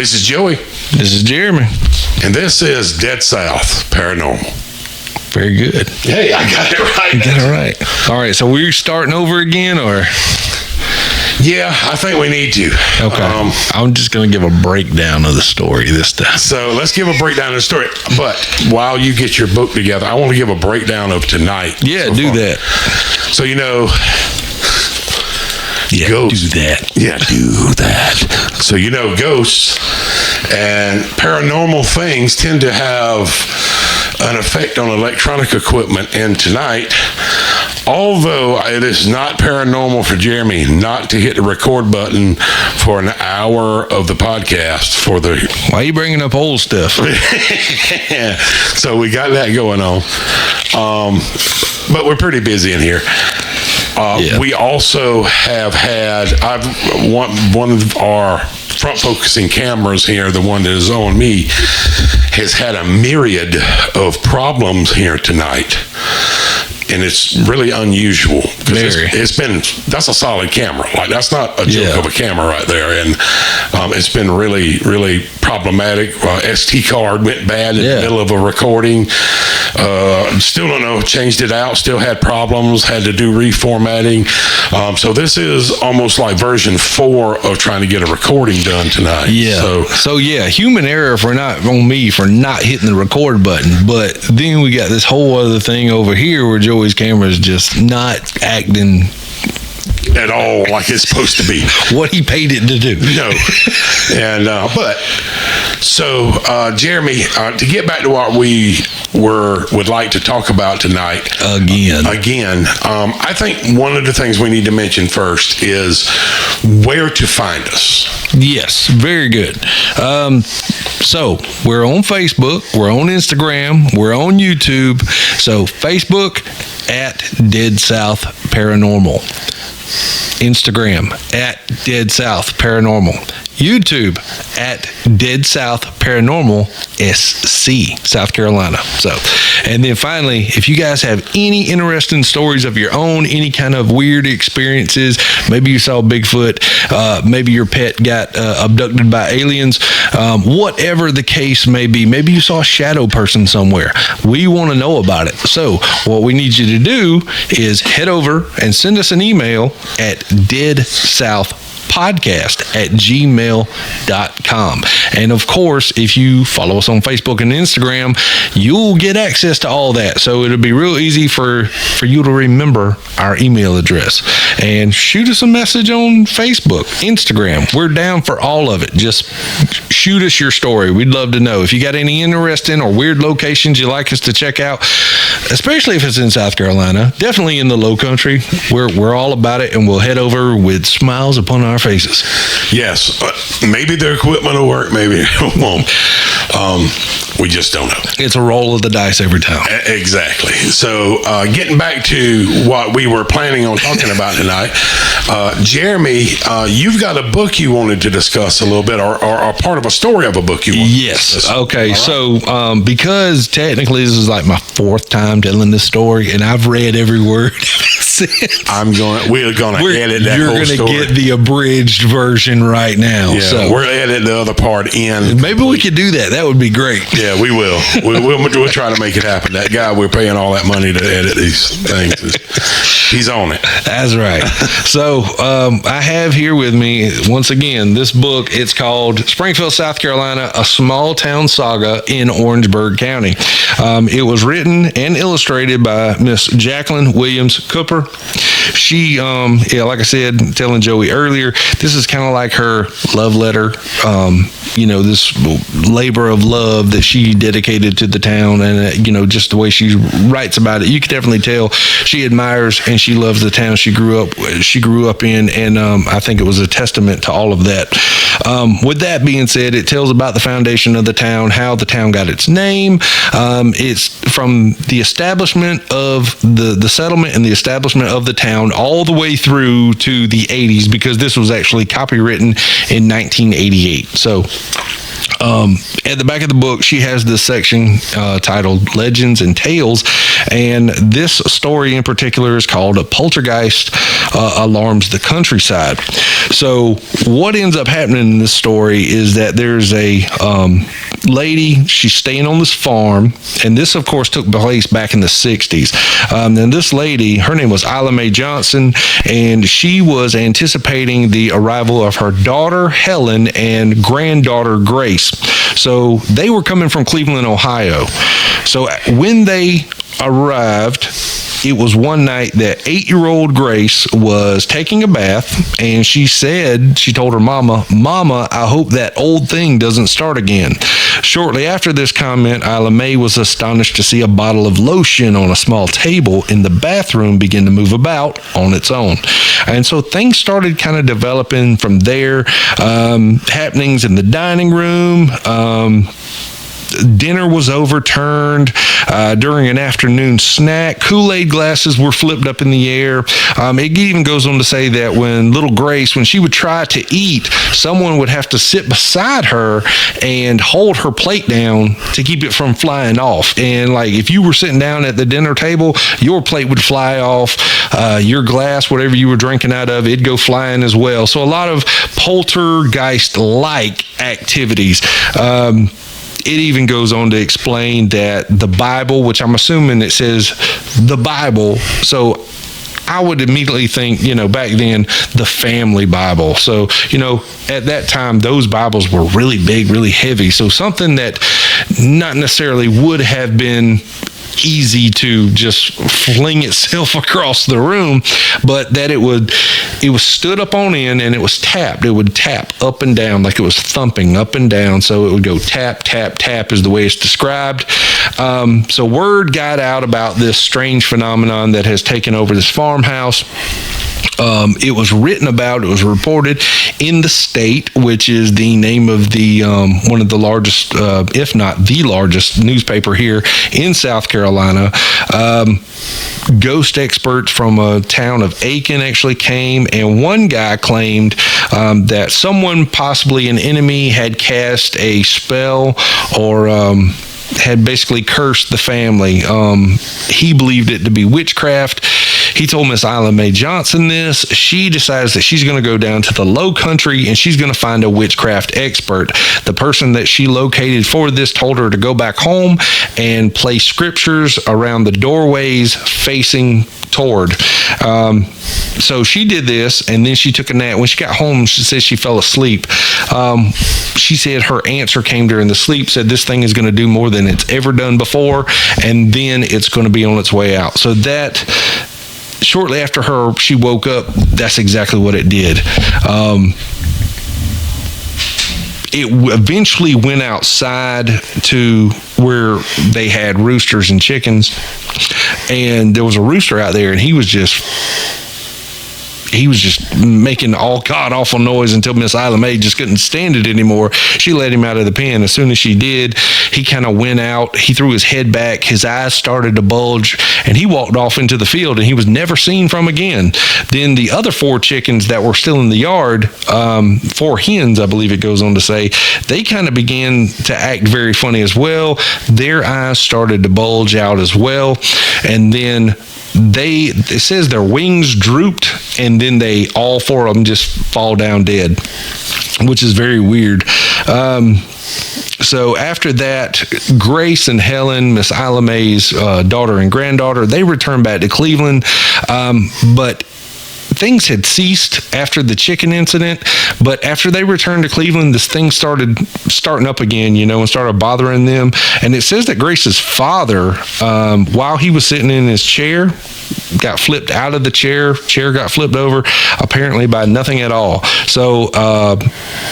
This is Joey. This is Jeremy. And this is Dead South Paranormal. Very good. Hey, I got it right. You got it right. All right, so we're starting over again, or? Yeah, I think we need to. Okay. I'm just going to give a breakdown of the story this time. So let's give a breakdown of the story. But while you get your book together, I want to give a breakdown of tonight. Yeah, so do far. that. So, Yeah, ghosts. do that. Yeah, do that. So, ghosts and paranormal things tend to have an effect on electronic equipment. And tonight, although it is not paranormal for Jeremy not to hit the record button for an hour of the podcast for the... Why are you bringing up old stuff? So we got that going on. But we're pretty busy in here. Yeah. We also have had, one of our front-focusing cameras here, the one that is on me, has had a myriad of problems here tonight. And it's really unusual. Very. That's a solid camera. Like, that's not a joke of a camera right there. And it's been really, really problematic. SD card went bad in the middle of a recording. Still don't know, changed it out, still had problems, had to do reformatting. So this is almost like version 4 of trying to get a recording done tonight. Yeah. So human error for not hitting the record button. But then we got this whole other thing over here where Joey's camera is just not acting at all like it's supposed to be. What he paid it to do. No. And Jeremy, to get back to what we would like to talk about tonight again, I think one of the things we need to mention first is where to find us. Yes, very good. So we're on Facebook, we're on Instagram, we're on YouTube. So Facebook at Dead South Paranormal, Instagram at Dead South Paranormal, YouTube at Dead South Paranormal SC, South Carolina. So, and then finally, if you guys have any interesting stories of your own, any kind of weird experiences, maybe you saw Bigfoot, maybe your pet got abducted by aliens, whatever the case may be, maybe you saw a shadow person somewhere, we want to know about it. So what we need you to do is head over and send us an email at deadsouthpodcast@gmail.com. And of course, if you follow us on Facebook and Instagram, you'll get access to all that. So it'll be real easy for you to remember our email address. And shoot us a message on Facebook, Instagram. We're down for all of it. Just shoot us your story. We'd love to know. If you got any interesting or weird locations you'd like us to check out, especially if it's in South Carolina, definitely in the low country, we're all about it, and we'll head over with smiles upon our faces. Yes, maybe the equipment will work, maybe it won't. We just don't know. It's a roll of the dice every time. Exactly. So getting back to what we were planning on talking about tonight, Jeremy, you've got a book you wanted to discuss a little bit, or part of a story of a book you wanted to discuss. Okay. Right. So because technically this is like my 4th time telling this story, and I've read every word since. We're gonna edit that You're whole story. You're gonna get the abridged version right now. Yeah, so we're editing the other part in. Maybe we could do that. That would be great. Yeah, we will. We'll try to make it happen. That guy we're paying all that money to edit these things, he's on it. That's right. So I have here with me, once again, this book. It's called Springfield, South Carolina, A Small Town Saga in Orangeburg County. It was written and illustrated by Miss Jacqueline Williams Cooper. She, like I said, telling Joey earlier, this is kind of like her love letter, this labor of love that she dedicated to the town, and, just the way she writes about it, you can definitely tell she admires and she loves the town she grew up in, and I think it was a testament to all of that. With that being said, it tells about the foundation of the town, how the town got its name. It's from the establishment of the settlement and the establishment of the town all the way through to the 80s, because this was actually copywritten in 1988. So At the back of the book, she has this section titled Legends and Tales, and this story in particular is called A Poltergeist Alarms the Countryside. So what ends up happening in this story is that there's a lady, she's staying on this farm, and this, of course, took place back in the 60s. And this lady, her name was Ila Mae Johnson, and she was anticipating the arrival of her daughter, Helen, and granddaughter, Grace. So they were coming from Cleveland, Ohio. So when they arrived, it was one night that 8-year-old Grace was taking a bath, and she told her mama, I hope that old thing doesn't start again. Shortly after this comment, Ila Mae was astonished to see a bottle of lotion on a small table in the bathroom begin to move about on its own. And so things started kind of developing from there. Happenings in the dining room. Dinner was overturned during an afternoon snack. Kool-Aid glasses were flipped up in the air. It even goes on to say that when little Grace, when she would try to eat, someone would have to sit beside her and hold her plate down to keep it from flying off. And like if you were sitting down at the dinner table, your plate would fly off. Your glass, whatever you were drinking out of, it'd go flying as well. So a lot of poltergeist-like activities. It even goes on to explain that the Bible, which I'm assuming it says the Bible, so I would immediately think, back then, the family Bible. So, at that time, those Bibles were really big, really heavy. So something that not necessarily would have been easy to just fling itself across the room, but that it was stood up on end and it was tapped. It would tap up and down like it was thumping up and down. So it would go tap, tap, tap is the way it's described. So word got out about this strange phenomenon that has taken over this farmhouse. It was written about, it was reported in The State, which is the name of the one of the largest, if not the largest newspaper here in South Carolina. Ghost experts from a town of Aiken actually came, and one guy claimed that someone, possibly an enemy, had cast a spell or had basically cursed the family. He believed it to be witchcraft. He told Miss Ila Mae Johnson this. She decides that she's going to go down to the low country and she's going to find a witchcraft expert. The person that she located for this told her to go back home and place scriptures around the doorways facing toward. So she did this, and then she took a nap. When she got home, she said she fell asleep. She said her answer came during the sleep, said this thing is going to do more than it's ever done before, and then it's going to be on its way out. So that, shortly after she woke up, that's exactly what it did. It eventually went outside to where they had roosters and chickens, and there was a rooster out there, and he was just making all god-awful noise until Miss Ila Mae just couldn't stand it anymore. She let him out of the pen. As soon as she did, he kind of went out. He threw his head back. His eyes started to bulge, and he walked off into the field, and he was never seen from again. Then the other 4 chickens that were still in the yard, 4 hens, I believe it goes on to say, they kind of began to act very funny as well. Their eyes started to bulge out as well, and then it says their wings drooped, and then all 4 of them just fall down dead, which is very weird. So after that, Grace and Helen, Miss Ila Mae's daughter and granddaughter, they returned back to Cleveland, but things had ceased after the chicken incident. But after they returned to Cleveland, this thing starting up again, and started bothering them. And it says that Grace's father, while he was sitting in his chair, got flipped out of the chair got flipped over, apparently by nothing at all. So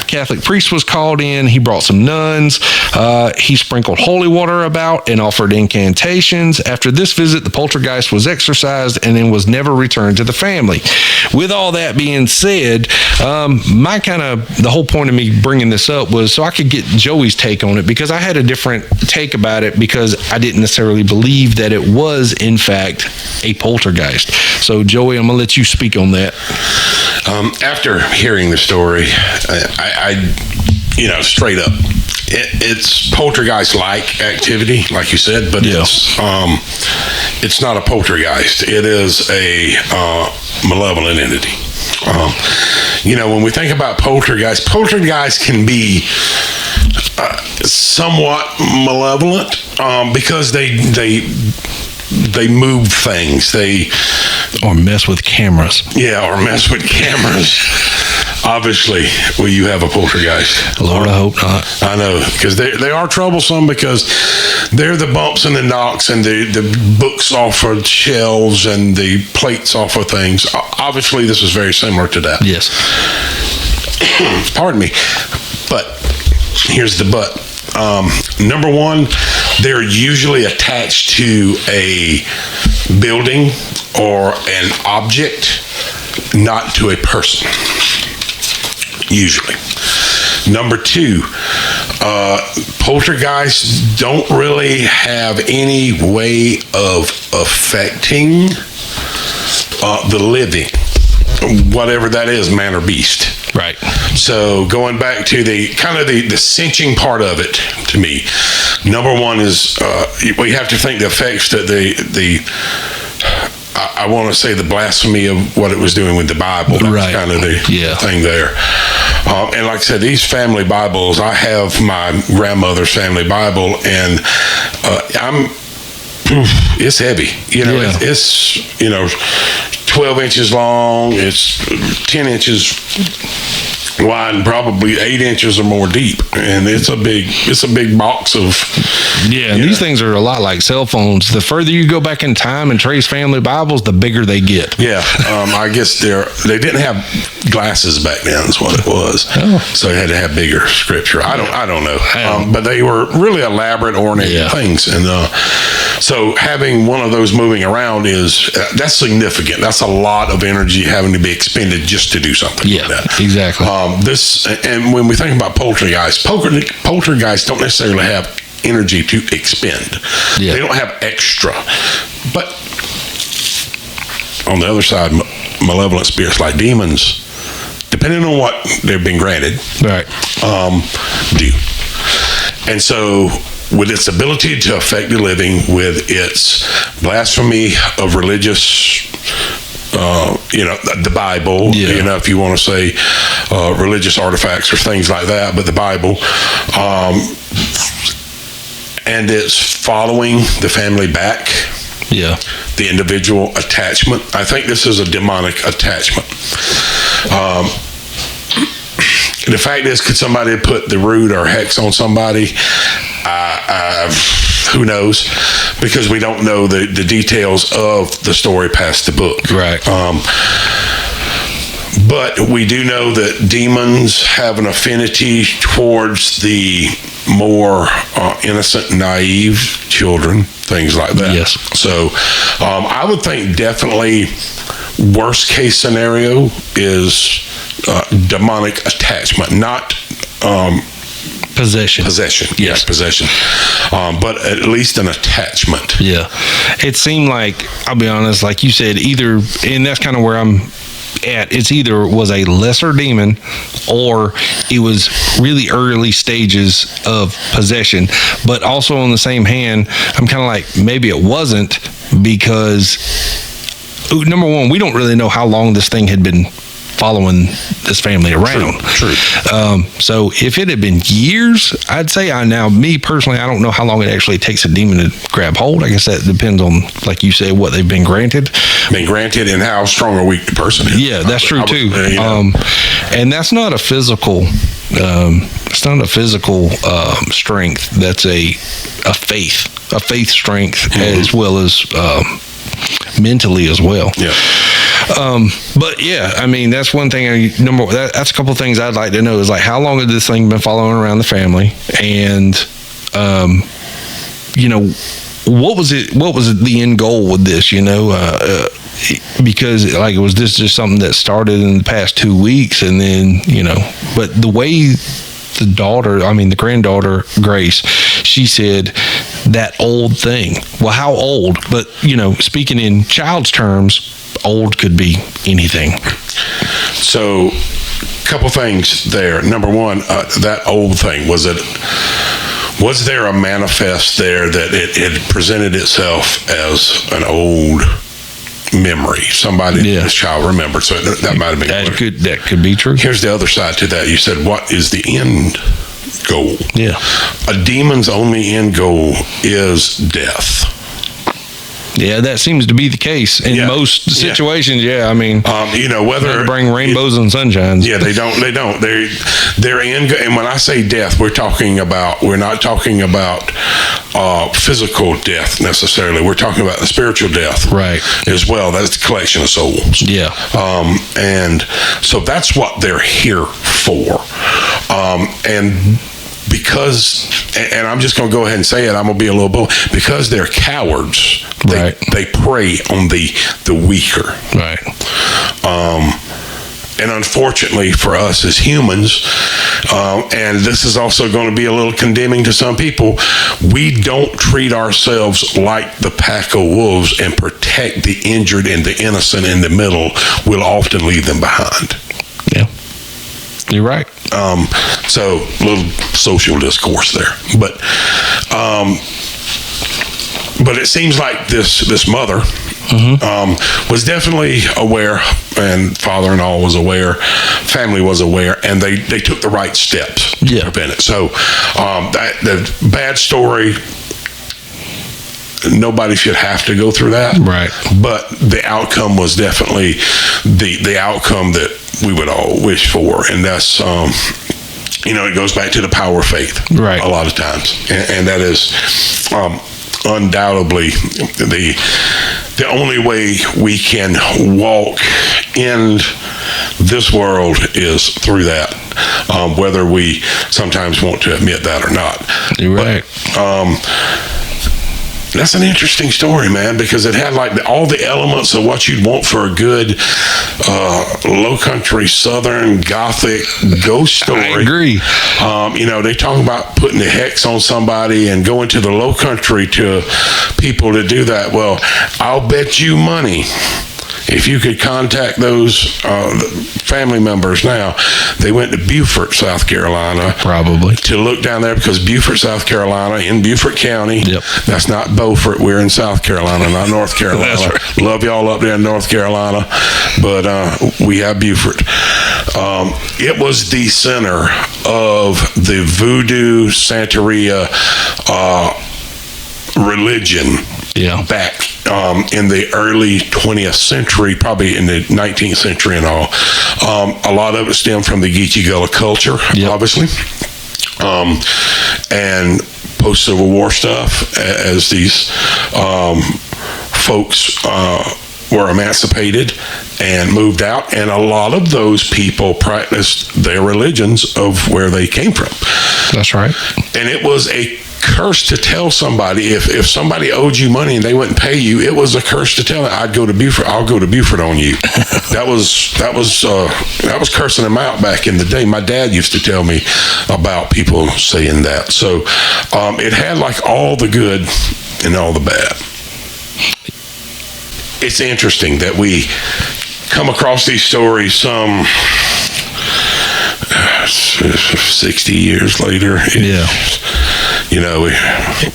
Catholic priest was called in. He brought some nuns. He sprinkled holy water about and offered incantations. After this visit, the poltergeist was exorcised and then was never returned to the family. With all that being said, the whole point of me bringing this up was so I could get Joey's take on it, because I had a different take about it, because I didn't necessarily believe that it was in fact a poltergeist. So Joey, I'm gonna let you speak on that. After hearing the story, I straight up, it's poltergeist-like activity, like you said, but it's not a poltergeist. It is a malevolent entity. When we think about poltergeist can be somewhat malevolent because they move things. Or mess with cameras. Yeah, or mess with cameras. Obviously, will you have a poltergeist? Lord, I hope not. I know, because they are troublesome, because they're the bumps and the knocks and the books off of shelves and the plates off of things. Obviously, this is very similar to that. Yes. Pardon me. But here's the but. Number one, they're usually attached to a building or an object, not to a person. Usually. Number two, poltergeists don't really have any way of affecting the living, whatever that is, man or beast. Right. So going back to the kind of the cinching part of it, to me, number one is we have to think the effects that I want to say the blasphemy of what it was doing with the Bible. That's right. Kind of the thing there. And like I said, these family Bibles, I have my grandmother's family Bible, and it's heavy. It's 12 inches long. It's 10 inches wide and probably 8 inches or more deep, and it's a big box of and these things are a lot like cell phones. The further you go back in time and trace family Bibles, the bigger they get. I guess they didn't have glasses back then is what it was. So they had to have bigger scripture. I don't know, but they were really elaborate, ornate things, and so having one of those moving around that's significant. That's a lot of energy having to be expended just to do something like that. Exactly. And when we think about poltergeists don't necessarily have energy to expend. They don't have extra. But on the other side, malevolent spirits like demons, depending on what they've been granted, do. And so with its ability to affect the living, with its blasphemy of religious the Bible, if you want to say religious artifacts or things like that, but the Bible, and it's following the family back, the individual attachment. I think this is a demonic attachment. The fact is, could somebody put the root or hex on somebody? Who knows? Because we don't know the details of the story past the book. Right. But we do know that demons have an affinity towards the more innocent, naive children, things like that. Yes. So I would think definitely worst case scenario is demonic attachment, not possession. Yes, possession. But at least an attachment. Yeah. It seemed like, I'll be honest, like you said, either, and that's kind of where I'm at, it's either was a lesser demon or it was really early stages of possession. But also on the same hand, I'm kind of like, maybe it wasn't, because number one, we don't really know how long this thing had been following this family around. True. So if it had been years, I'd say me personally, I don't know how long it actually takes a demon to grab hold. I guess that depends on, like you said, what they've been granted. And how strong or weak the person is. Yeah, that's true too. And that's not a physical. It's not a physical strength. That's a faith strength, as well as mentally as well. Yeah. But yeah, I mean, that's one thing. That's a couple of things I'd like to know is, like, how long had this thing been following around the family, and what was the end goal with this? Because like, was this just something that started in the past 2 weeks, and then but the way the granddaughter Grace, she said that old thing. Well, how old? But speaking in child's terms, old could be anything. So couple things there. Number one, that old thing, was there a manifest there that it presented itself as an old memory? Somebody, this child remembered, so that might have been that could be true. Here's the other side to that. You said, what is the end goal? Yeah. A demon's only end goal is death. Yeah, that seems to be the case in most situations. Yeah, I mean, whether they bring rainbows and sunshines. Yeah, they don't. They're in. And when I say death, we're not talking about physical death necessarily. We're talking about the spiritual death, right? As well. That's the collection of souls. Yeah. And so that's what they're here for. And because, and I'm just going to go ahead and say it, I'm going to be a little bold, because they're cowards, they prey on the weaker. Right. And unfortunately for us as humans, and this is also going to be a little condemning to some people, we don't treat ourselves like the pack of wolves and protect the injured and the innocent in the middle. We'll often leave them behind. Yeah. You're right. So a little social discourse there, but it seems like this mother was definitely aware, and father-in-law was aware, family was aware, and they took the right steps to prevent it. So the bad story, nobody should have to go through that. Right. But the outcome was definitely the outcome that we would all wish for. And that's, it goes back to the power of faith. Right. A lot of times. And that is undoubtedly the only way we can walk in this world is through that, whether we sometimes want to admit that or not. You're right. That's an interesting story, man, because it had like all the elements of what you'd want for a good low country, southern, gothic ghost story. I agree. They talk about putting the hex on somebody and going to the low country to people to do that. Well, I'll bet you money, if you could contact those family members now, they went to Beaufort, South Carolina. Probably. To look down there, because Beaufort, South Carolina, in Beaufort County. Yep. That's not Beaufort. We're in South Carolina, not North Carolina. That's right. Love y'all up there in North Carolina, but we have Beaufort. It was the center of the voodoo Santeria religion. Yeah. Back in the early 20th century, probably in the 19th century and all. A lot of it stemmed from the Geechee Gullah culture, obviously. And post-Civil War stuff, as these folks were emancipated and moved out. And a lot of those people practiced their religions of where they came from. That's right. And it was a curse to tell somebody, if somebody owed you money and they wouldn't pay you, it was a curse to tell them, I'll go to Beaufort on you. that was cursing them out back in the day. My dad used to tell me about people saying that. So it had like all the good and all the bad. It's interesting that we come across these stories some 60 years later.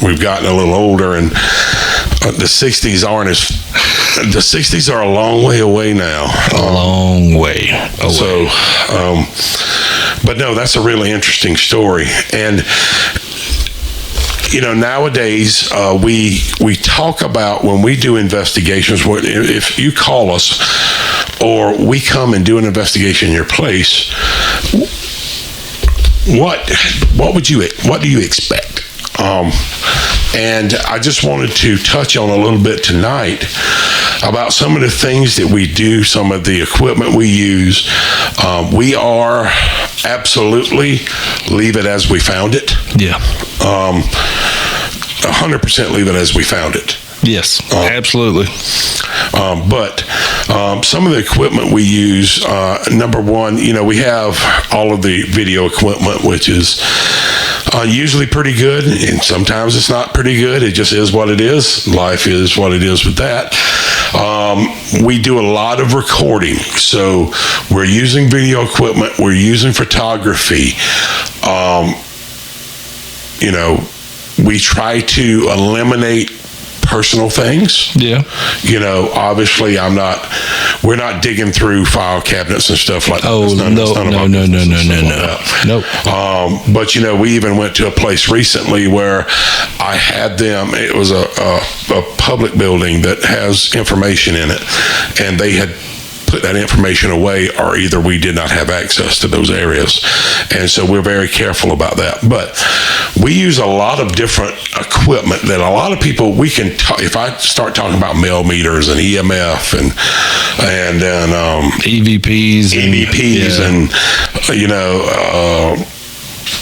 We've gotten a little older, and the 60s are a long way away now. A long way away. So, but no, that's a really interesting story. And nowadays we talk about, when we do investigations, if you call us or we come and do an investigation in your place, what do you expect? And I just wanted to touch on a little bit tonight about some of the things that we do, some of the equipment we use. We are absolutely leave it as we found it. Yeah. 100% leave it as we found it. Yes, absolutely. But some of the equipment we use, number one, we have all of the video equipment, which is usually pretty good, and sometimes it's not pretty good. It just is what it is. Life is what it is with that. We do a lot of recording. So we're using video equipment. We're using photography. We try to eliminate personal things. Yeah. Obviously we're not digging through file cabinets and stuff like that. Oh, no. Nope. But we even went to a place recently where I had them, it was a public building that has information in it, and they had put that information away, or either we did not have access to those areas. And so we're very careful about that. But we use a lot of different equipment that a lot of people, we can talk, if I start talking about mel meters and EMF and then EVPs and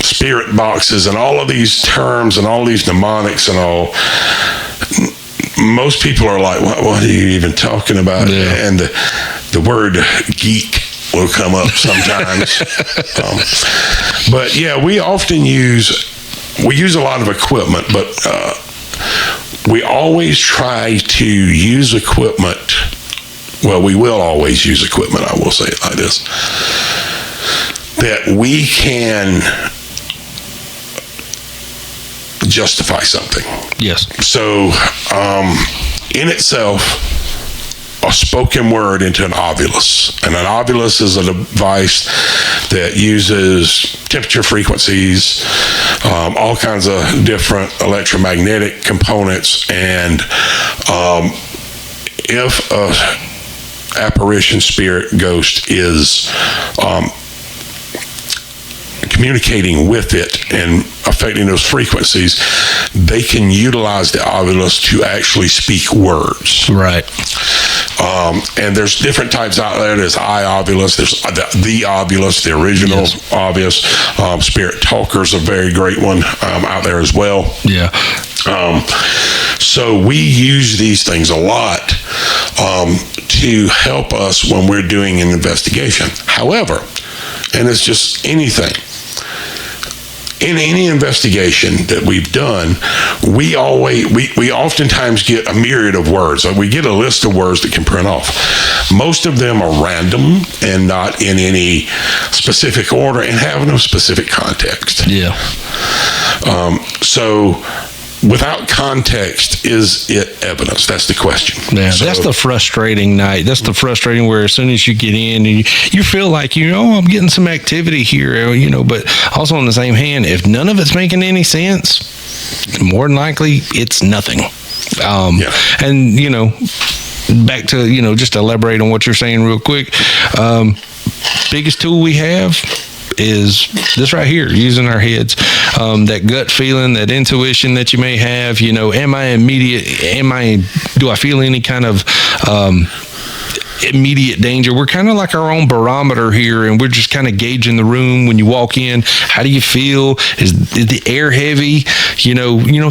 spirit boxes and all of these terms and all these mnemonics and all, most people are like, what are you even talking about? Yeah. And the word geek will come up sometimes. But yeah, we often use a lot of equipment, but we always try to use equipment. Well, we will always use equipment, I will say it like this, that we can justify something. Yes. So, in itself, a spoken word into an ovulus. And an ovulus is a device that uses temperature frequencies, all kinds of different electromagnetic components. And if a apparition, spirit, ghost is communicating with it and affecting those frequencies, they can utilize the ovulus to actually speak words. Right. And there's different types out there. There's ovulus, there's the ovulus, the original ovulus. Spirit talker's a very great one out there as well. Yeah. So we use these things a lot to help us when we're doing an investigation. However, and it's just anything, in any investigation that we've done, we oftentimes get a myriad of words. We get a list of words that can print off. Most of them are random and not in any specific order and have no specific context. Yeah. So without context, is it evidence? That's the question. Yeah, so, that's the frustrating night. That's the frustrating where as soon as you get in, you feel like, I'm getting some activity here, but also on the same hand, if none of it's making any sense, more than likely it's nothing. And, back to, just to elaborate on what you're saying real quick, biggest tool we have is this right here, using our heads. That gut feeling, that intuition that you may have, do I feel any kind of immediate danger? We're kind of like our own barometer here, and we're just kind of gauging the room when you walk in. How do you feel? Is the air heavy?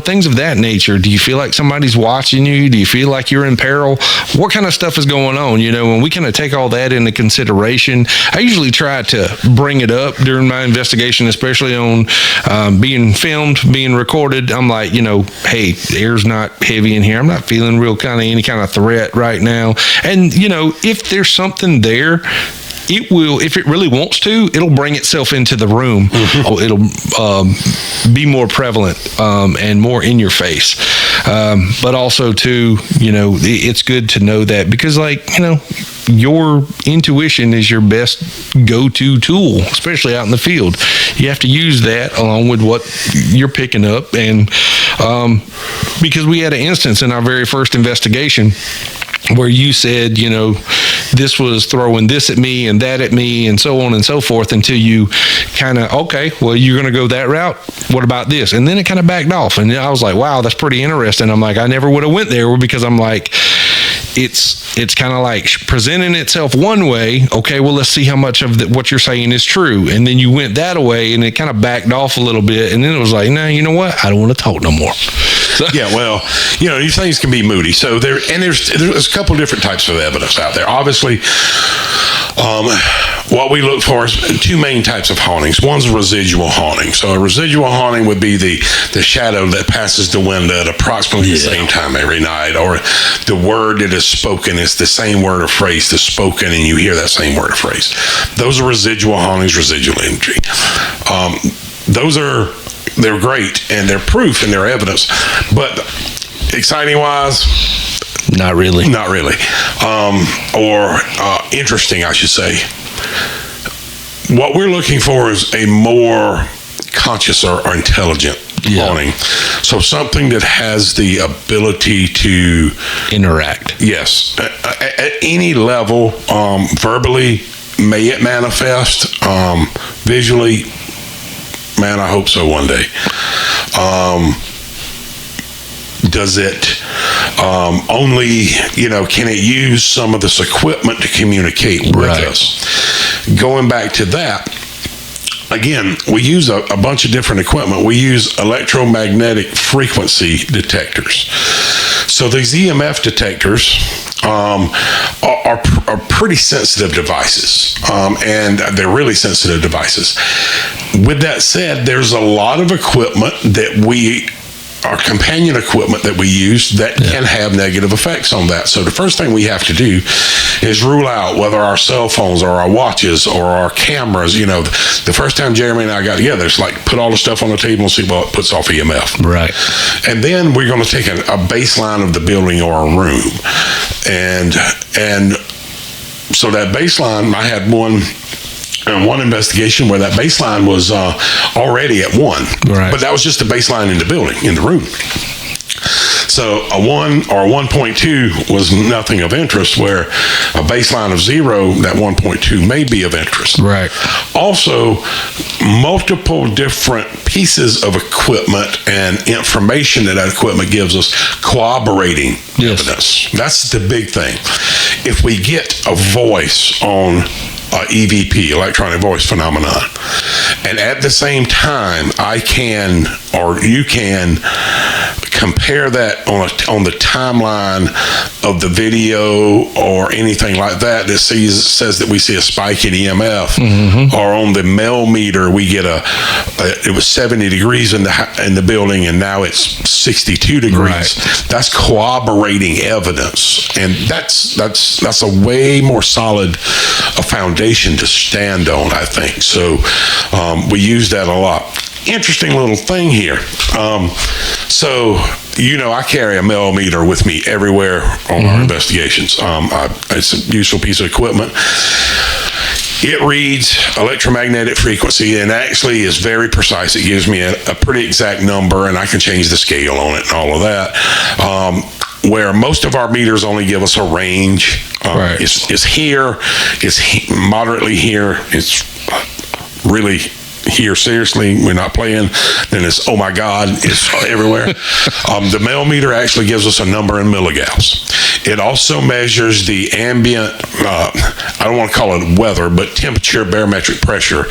Things of that nature. Do you feel like somebody's watching you? Do you feel like you're in peril? What kind of stuff is going on? And we kind of take all that into consideration. I usually try to bring it up during my investigation, especially on being filmed, being recorded. I'm like, hey, the air's not heavy in here. I'm not feeling any kind of threat right now. And, if there's something there, it will, if it really wants to, it'll bring itself into the room. Mm-hmm. It'll be more prevalent and more in your face. But also, too, it's good to know that because, your intuition is your best go-to tool, especially out in the field. You have to use that along with what you're picking up. And because we had an instance in our very first investigation where you said, this was throwing this at me and that at me and so on and so forth until you kind of, okay, well, you're going to go that route. What about this? And then it kind of backed off. And I was like, wow, that's pretty interesting. I'm like, I never would have went there because I'm like, it's kind of like presenting itself one way. Okay, well, let's see how much of what you're saying is true. And then you went that way and it kind of backed off a little bit. And then it was like, no, you know what? I don't want to talk no more. So, yeah, well, these things can be moody. So there's a couple different types of evidence out there. Obviously, What we look for is two main types of hauntings. One's residual haunting. So a residual haunting would be the shadow that passes the window at approximately the same time every night, or the word that is spoken is the same word or phrase that's spoken, and you hear that same word or phrase. Those are residual hauntings, residual energy. They're great, and they're proof and they're evidence, but exciting wise, not really. Or interesting, I should say. What we're looking for is a more conscious or intelligent haunting. So something that has the ability to interact. Yes. At any level, verbally, may it manifest. Visually, man, I hope so one day. Does it only, can it use some of this equipment to communicate with us? Going back to that, again, we use a bunch of different equipment. We use electromagnetic frequency detectors. So these EMF detectors are pretty sensitive devices, and they're really sensitive devices. With that said, there's a lot of equipment that our companion equipment that we use that can have negative effects on that. So the first thing we have to do is rule out whether our cell phones or our watches or our cameras, the first time Jeremy and I got together, it's like put all the stuff on the table and see what puts off EMF. Right. And then we're going to take a baseline of the building or a room. And so that baseline, I had one investigation where that baseline was already at 1. Right. But that was just the baseline in the building, in the room. So a 1 or a 1.2 was nothing of interest, where a baseline of 0, that 1.2 may be of interest. Right. Also, multiple different pieces of equipment and information that equipment gives us corroborating evidence. That's the big thing. If we get a voice on EVP, electronic voice phenomenon, and at the same time you can compare that on the timeline of the video or anything like that says that we see a spike in EMF, or on the Mel meter we get it was 70 degrees in the building and now it's 62 degrees. Right. That's corroborating evidence, and that's a way more solid foundation to stand on, I think. So we use that a lot. Interesting little thing here. So I carry a Mel meter with me everywhere on our investigations. It's a useful piece of equipment. It reads electromagnetic frequency and actually is very precise. It gives me a pretty exact number, and I can change the scale on it and all of that. Where most of our meters only give us a range. It's here, it's moderately here, it's really here, seriously, we're not playing, then it's, oh my God, it's everywhere. The Mel meter actually gives us a number in milligauss. It also measures the ambient, I don't want to call it weather, but temperature, barometric pressure,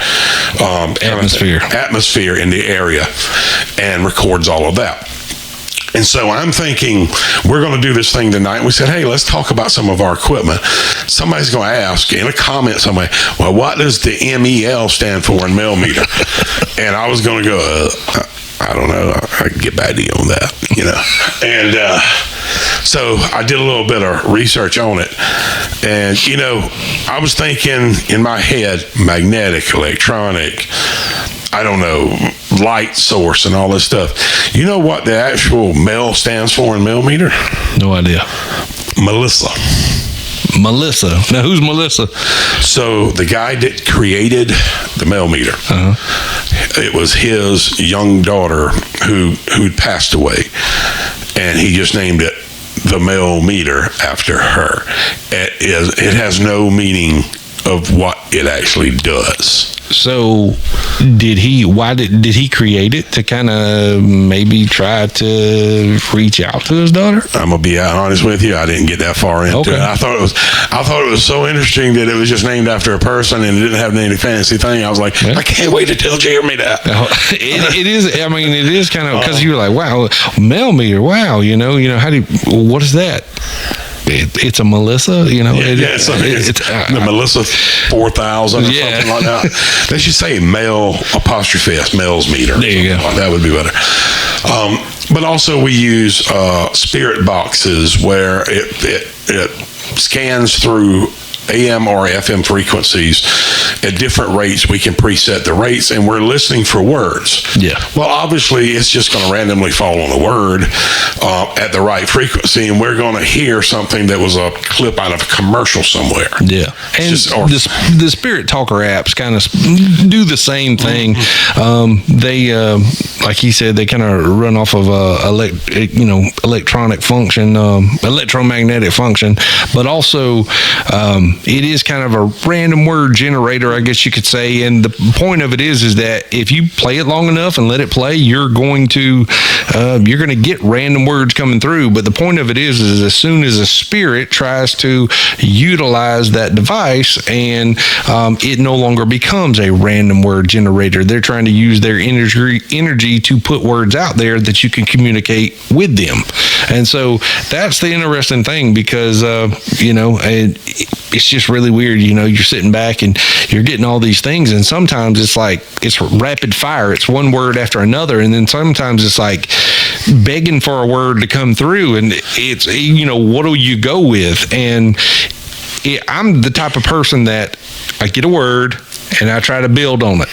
atmosphere in the area, and records all of that. And so I'm thinking, we're going to do this thing tonight. And we said, hey, let's talk about some of our equipment. Somebody's going to ask in a comment, well, what does the MEL stand for in Mel meter? And I was going to go, I don't know. I can get back to you on that, And so I did a little bit of research on it. And, I was thinking in my head, magnetic, electronic, I don't know, light source and all this stuff. You know what the actual Mel stands for in Mel meter? No idea. Melissa. Now, who's Melissa? So the guy that created the Mel meter, it was his young daughter who'd passed away, and he just named it the Mel meter after her. It has no meaning of what it actually does. So did he create it to kind of maybe try to reach out to his daughter? I'm gonna be honest with you, I didn't get that far into it. I thought it was so interesting that it was just named after a person and it didn't have any fancy thing. I was like, I can't wait to tell Jeremy that. It is. I mean, it is kind of, because you're like, wow, Mel meter. Wow, what is that? it's a Melissa, it's the Melissa 4000 or something like that. They should say male apostrophe S, male's meter. There you go. That would be better. But also we use spirit boxes where it scans through AM or FM frequencies at different rates. We can preset the rates, and we're listening for words. Yeah. Well, obviously, it's just going to randomly fall on the word at the right frequency, and we're going to hear something that was a clip out of a commercial somewhere. Yeah. And the Spirit Talker apps kind of do the same thing. They, like he said, they kind of run off of electronic function, electromagnetic function, but also it is kind of a random word generator, I guess you could say. And the point of it is that if you play it long enough and let it play, you're going to get random words coming through. But the point of it is as soon as a spirit tries to utilize that device, and it no longer becomes a random word generator. They're trying to use their energy to put words out there that you can communicate with them. And so that's the interesting thing, because it's just really weird. You're sitting back and you're getting all these things, and sometimes it's like it's rapid fire. It's one word after another, and then sometimes it's like begging for a word to come through, and it's what do you go with? And I'm the type of person that I get a word and I try to build on it,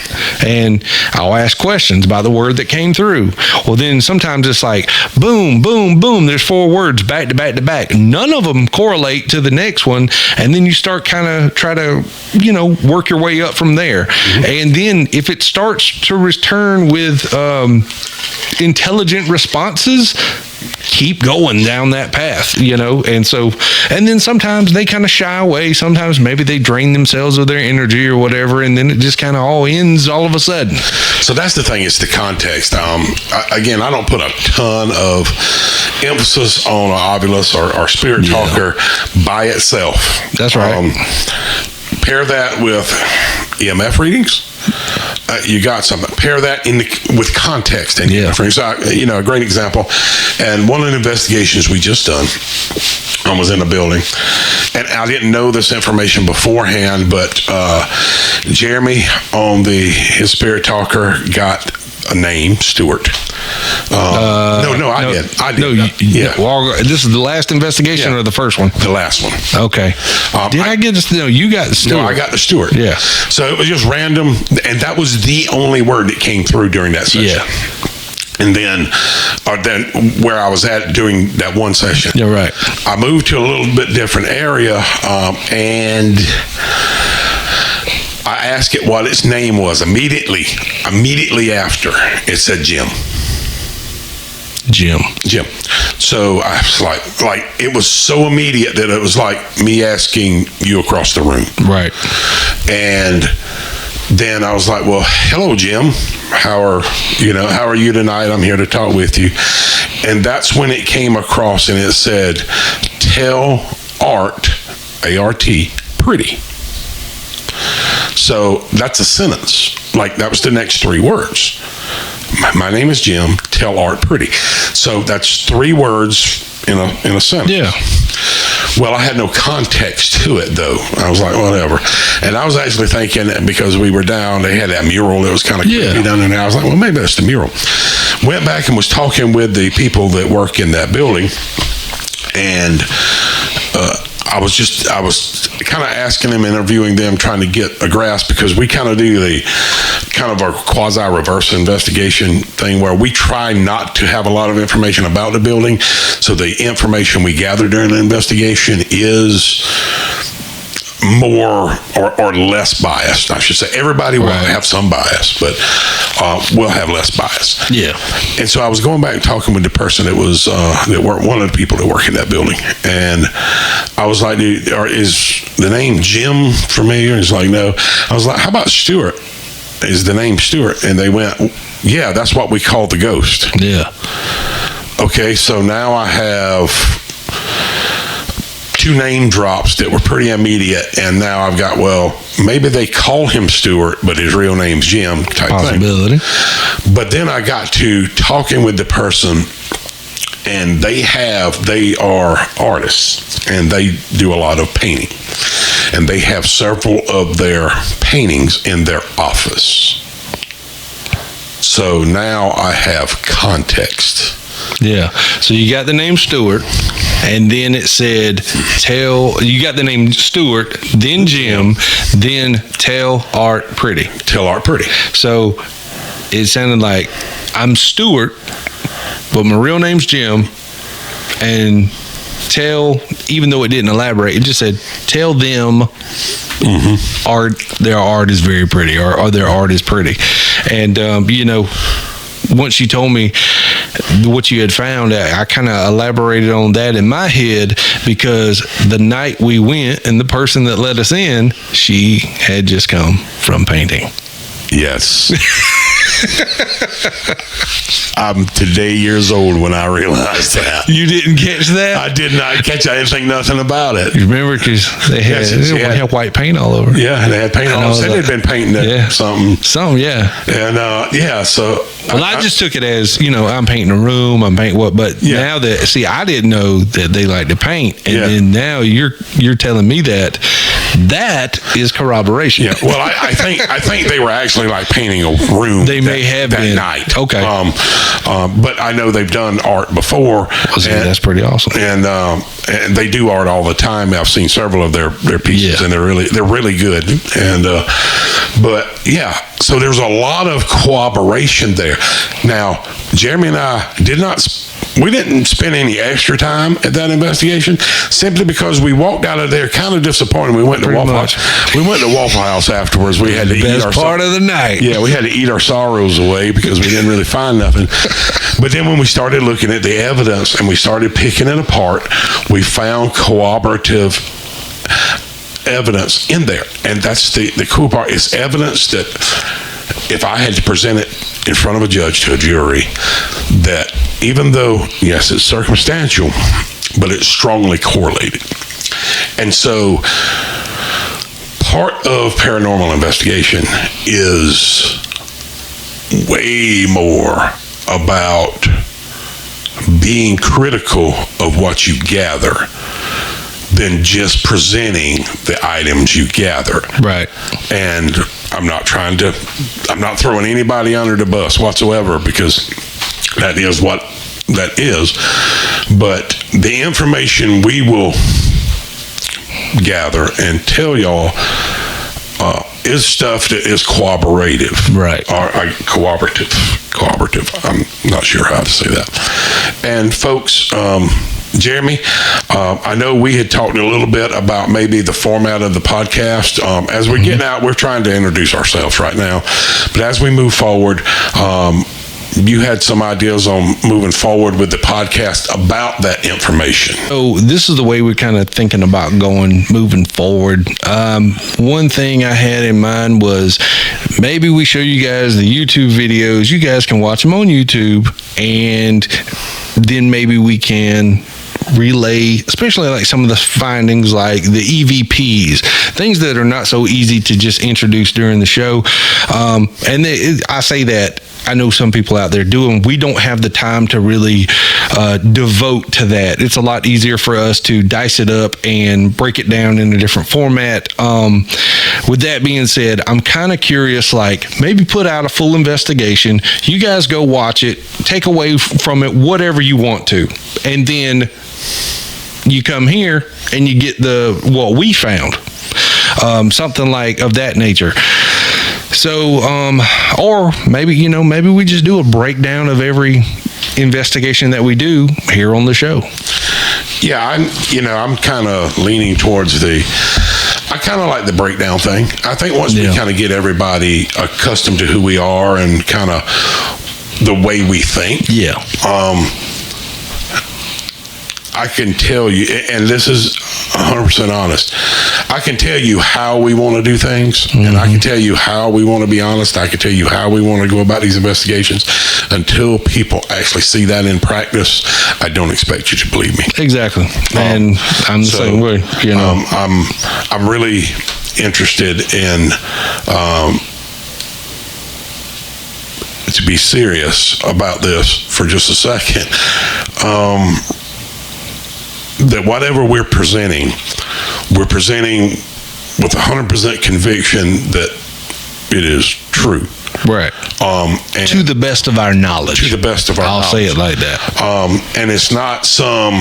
and I'll ask questions by the word that came through. Well, then sometimes it's like boom, boom, boom. There's 4 words back to back to back. None of them correlate to the next one, and then you start kind of try to work your way up from there. Mm-hmm. And then if it starts to return with intelligent responses, keep going down that path, and then sometimes they kind of shy away. Sometimes maybe they drain themselves of their energy or whatever, and then it just kind of all ends all of a sudden. So that's the thing, it's the context. Again, I don't put a ton of emphasis on Ovilus or Spirit Talker by itself. That's right. Pair that with EMF readings. You got something. Pair that with context. And a great example. And one of the investigations we just done, I was in a building, and I didn't know this information beforehand, but Jeremy on his Spirit Talker got a name, Stewart. I did. Well, this is the last investigation or the first one? The last one. Okay. I get this? No, you got the Stewart. No, I got the Stewart. Yeah. So it was just random, and that was the only word that came through during that session. Yeah. And then where I was at doing that one session, right. I moved to a little bit different area, and I asked it what its name was. Immediately after, it said Jim. So I was like it was so immediate that it was like me asking you across the room. Right. And then I was like, well, hello, Jim. How are you tonight? I'm here to talk with you. And that's when it came across, and it said, tell Art, A-R-T, pretty. So that's a sentence. Like, that was the next 3 words. My name is Jim. Tell Art pretty. So that's 3 words in a sentence. Yeah. Well, I had no context to it, though. I was like, whatever. And I was actually thinking, because we were down, they had that mural that was kind of creepy down there. I was like, well, maybe that's the mural. Went back and was talking with the people that work in that building, and I was kind of asking them, interviewing them, trying to get a grasp, because we kind of do the kind of our quasi reverse investigation thing where we try not to have a lot of information about the building. So the information we gather during the investigation is more or less biased, I should say. Everybody will have some bias, but we'll have less bias. Yeah. And so I was going back and talking with the person that was one of the people that work in that building, and I was like, dude, is the name Jim familiar? He's like, no. I was like, how about Stewart? Is the name Stewart? And they went, yeah, that's what we call the ghost. Yeah. Okay, so now I have 2 name drops that were pretty immediate, and now I've got, well, maybe they call him Stewart, but his real name's Jim type possibility thing. But then I got to talking with the person, and they are artists, and they do a lot of painting, and they have several of their paintings in their office. So now I have context. Yeah. So you got the name Stewart, and then it said, you got the name Stewart, then Jim, then Tell Art Pretty. Tell Art Pretty. So it sounded like I'm Stewart, but my real name's Jim, and tell, even though it didn't elaborate, it just said, tell them their art is very pretty, or their art is pretty. And, once you told me what you had found, I kind of elaborated on that in my head, because the night we went and the person that let us in, she had just come from painting. Yes. I'm today years old when I realized that. You didn't catch that? I did not catch it. I didn't think nothing about it. You remember, because they had white paint all over. Yeah, they had paint all over. Said they'd been painting it something. Something, yeah. And, so... Well, I just took it as, I'm painting a room, I'm painting what, but now that, I didn't know that they like to paint, and then now you're telling me that is corroboration. Yeah, well, I think they were actually like painting a room. They may have that been. night. Okay. But I know they've done art before. That's pretty awesome. And they do art all the time. I've seen several of their pieces, and they're really good. And but yeah, so there's a lot of corroboration there. Now, Jeremy and I we didn't spend any extra time at that investigation, simply because we walked out of there kind of disappointed. We went to Waffle House. We went to Waffle House afterwards. We had to eat our part of the night. Yeah, we had to eat our sorrows away because we didn't really find nothing. But then when we started looking at the evidence and we started picking it apart, we found corroborative evidence in there. And that's the cool part. It's evidence that if I had to present it in front of a judge to a jury, that even though, yes, it's circumstantial, but it's strongly correlated. And so part of paranormal investigation is way more about being critical of what you gather than just presenting the items you gather. Right. And I'm not throwing anybody under the bus whatsoever, because that is what that is. But the information we will gather and tell y'all is stuff that is corroborative. Right. Or cooperative. I'm not sure how to say that. And folks, Jeremy, I know we had talked a little bit about maybe the format of the podcast. As we're getting out, we're trying to introduce ourselves right now. But as we move forward, you had some ideas on moving forward with the podcast about that information. So this is the way we're kind of thinking about moving forward. One thing I had in mind was maybe we show you guys the YouTube videos. You guys can watch them on YouTube, and then maybe we can relay, especially like some of the findings, like the EVPs, things that are not so easy to just introduce during the show. I say that I know some people out there doing. We don't have the time to really devote to that. It's a lot easier for us to dice it up and break it down in a different format. With that being said, I'm kind of curious, like maybe put out a full investigation. You guys go watch it, take away from it whatever you want to, and then you come here and you get what we found, something like of that nature. So, or maybe we just do a breakdown of every investigation that we do here on the show. Yeah, I'm kind of leaning towards I kind of like the breakdown thing. I think once we kind of get everybody accustomed to who we are and kind of the way we think. Yeah. I can tell you, and this is 100% honest, I can tell you how we want to do things, and I can tell you how we want to be honest. I can tell you how we want to go about these investigations. Until people actually see that in practice, I don't expect you to believe me. Exactly. And I'm the same way. I'm really interested in to be serious about this for just a second, that whatever we're presenting with 100% conviction that it is true. Right. And to the best of our knowledge. To the best of our knowledge. I'll say it like that. And it's not some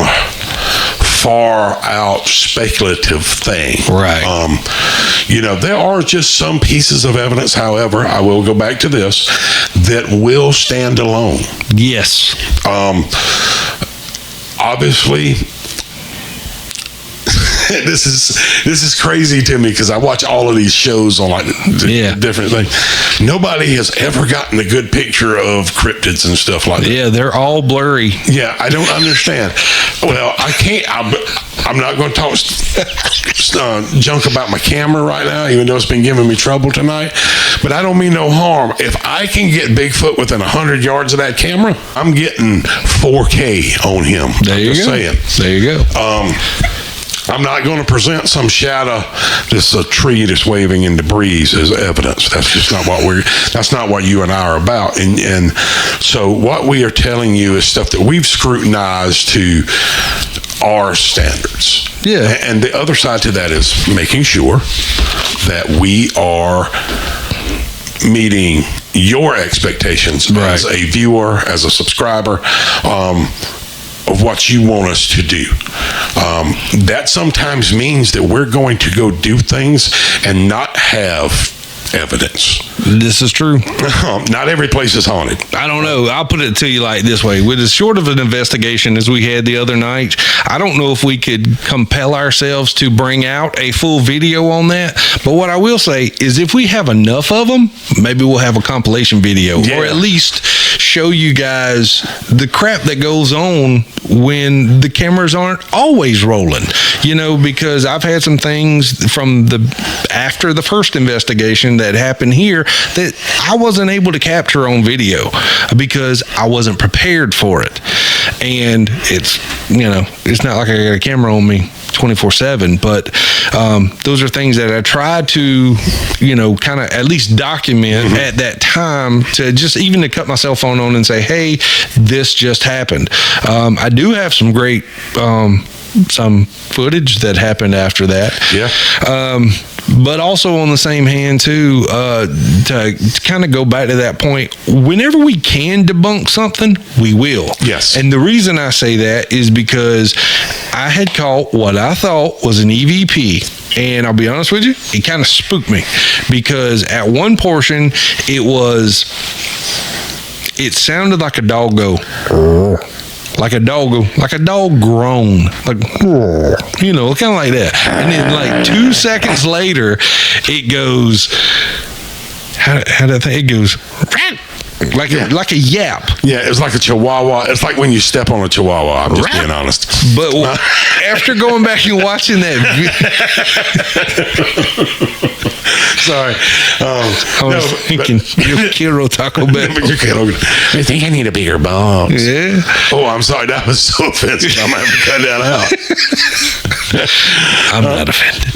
far out speculative thing. Right. There are just some pieces of evidence, however, I will go back to this, that will stand alone. Yes. Obviously, this is crazy to me because I watch all of these shows on different things. Nobody has ever gotten a good picture of cryptids and stuff like that. Yeah, they're all blurry. Yeah, I don't understand. Well, I can't. I'm not going to talk junk about my camera right now, even though it's been giving me trouble tonight. But I don't mean no harm. If I can get Bigfoot within 100 yards of that camera, I'm getting 4K on him. There you go. There you go. I'm not going to present some shadow, just a tree that's waving in the breeze as evidence. That's just not that's not what you and I are about. And so what we are telling you is stuff that we've scrutinized to our standards. Yeah. And the other side to that is making sure that we are meeting your expectations as a viewer, as a subscriber, of what you want us to do. That sometimes means that we're going to go do things and not have evidence. This is true. Not every place is haunted. I don't know. I'll put it to you like this way. With as short of an investigation as we had the other night, I don't know if we could compel ourselves to bring out a full video on that. But what I will say is if we have enough of them, maybe we'll have a compilation video or at least show you guys the crap that goes on when the cameras aren't always rolling, because I've had some things from after the first investigation that happened here that I wasn't able to capture on video because I wasn't prepared for it. And it's not like I got a camera on me 24/7, but those are things that I tried to, kind of at least document at that time to just even to cut my cell phone on and say, hey, this just happened. I do have some great some footage that happened after that. Yeah. But also on the same hand too, to kind of go back to that point, whenever we can debunk something, we will. Yes. And the reason I say that is because I had caught what I thought was an EVP. And I'll be honest with you, it kind of spooked me because at one portion it sounded like a dog go. Like a dog groan, like, kind of like that. And then like 2 seconds later, it goes, how did I think it goes? Like a yap. Yeah, it's like a chihuahua. It's like when you step on a chihuahua. I'm just being honest. But after going back and watching that sorry. I was thinking, you quiero Taco Bell. I think I need a bigger box. Yeah. Oh, I'm sorry. That was so offensive. I'm going to have to cut that out. I'm not offended.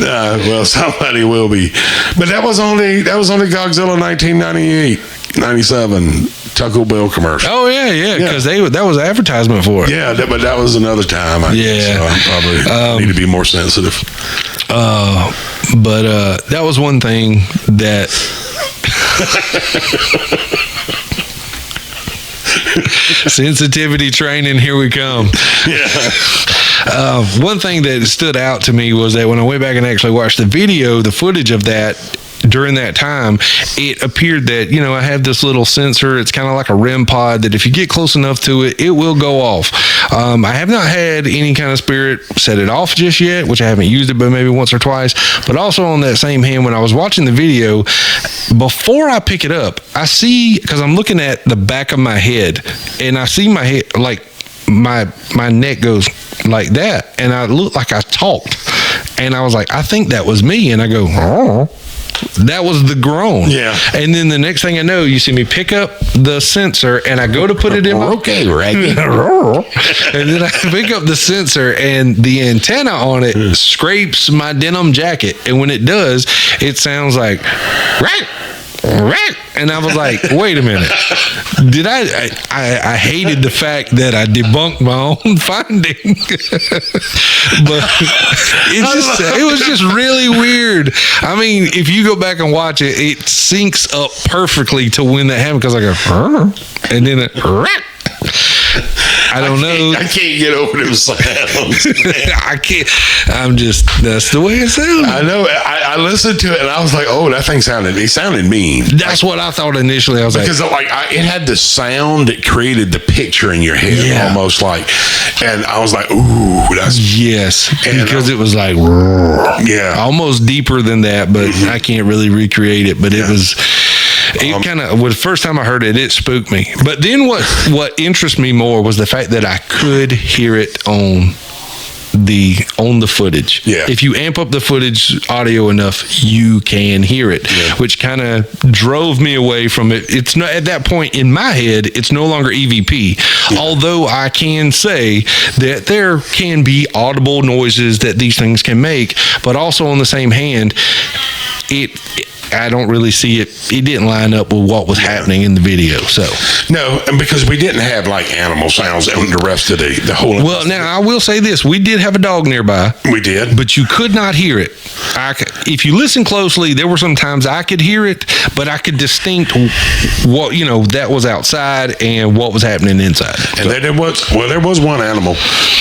Well, somebody will be. But that was only Godzilla 1998. 97 Taco Bell commercial. Oh yeah, because that was advertisement for it. Yeah, but that was another time. I guess, so I probably need to be more sensitive. But that was one thing that sensitivity training. Here we come. Yeah. One thing that stood out to me was that when I went back and actually watched the footage of that. During that time, it appeared that, I have this little sensor. It's kind of like a REM pod that if you get close enough to it, it will go off. I have not had any kind of spirit set it off just yet, which I haven't used it, but maybe once or twice. But also on that same hand, when I was watching the video, before I pick it up, I see, because I'm looking at the back of my head, and I see my head, like my neck goes like that, and I look like I talked. And I was like, I think that was me. And I go, oh. That was the groan. Yeah. And then the next thing I know, you see me pick up the sensor and I go to put it in my... Okay, Raggy. And then I pick up the sensor and the antenna on it scrapes my denim jacket. And when it does, it sounds like... And I was like, wait a minute. Did I hated the fact that I debunked my own finding. But it was just really weird. I mean, if you go back and watch it, it syncs up perfectly to when that happened, because I go, and then it, I don't know. I can't get over those sounds. I can't. That's the way it sounds. I know. I listened to it and I was like, oh, that thing sounded mean. That's what I thought initially. I was because it had the sound that created the picture in your head, almost like, and I was like, ooh, that's because it was like, almost deeper than that, but I can't really recreate it. But it was. It kind of, the first time I heard it, it spooked me. But then what interests me more was the fact that I could hear it on the footage. Yeah. If you amp up the footage audio enough, you can hear it, which kind of drove me away from it. It's not, at that point in my head, it's no longer EVP. Although I can say that there can be audible noises that these things can make, but also on the same hand, I don't really see it. It didn't line up with what was happening in the video. So no, and because we didn't have like animal sounds and the rest of the whole. Well, now I will say this: we did have a dog nearby. We did, but you could not hear it. If you listen closely, there were some times I could hear it, but I could distinct what that was outside and what was happening inside. And there was one animal.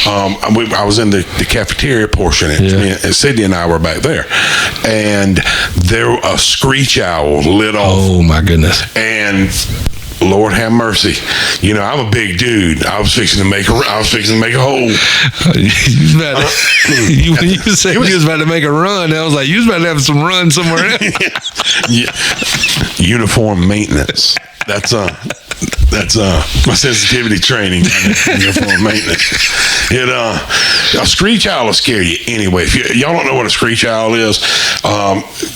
I was in the cafeteria portion, and Sydney and I were back there, and a screech owl lit off. Oh my goodness! And Lord have mercy, I'm a big dude. I was fixing to make a hole. You said you was about to make a run. I was like, you was about to have some run somewhere else. Uniform maintenance. That's my sensitivity training. Uniform maintenance. A screech owl will scare you anyway. If y'all don't know what a screech owl is,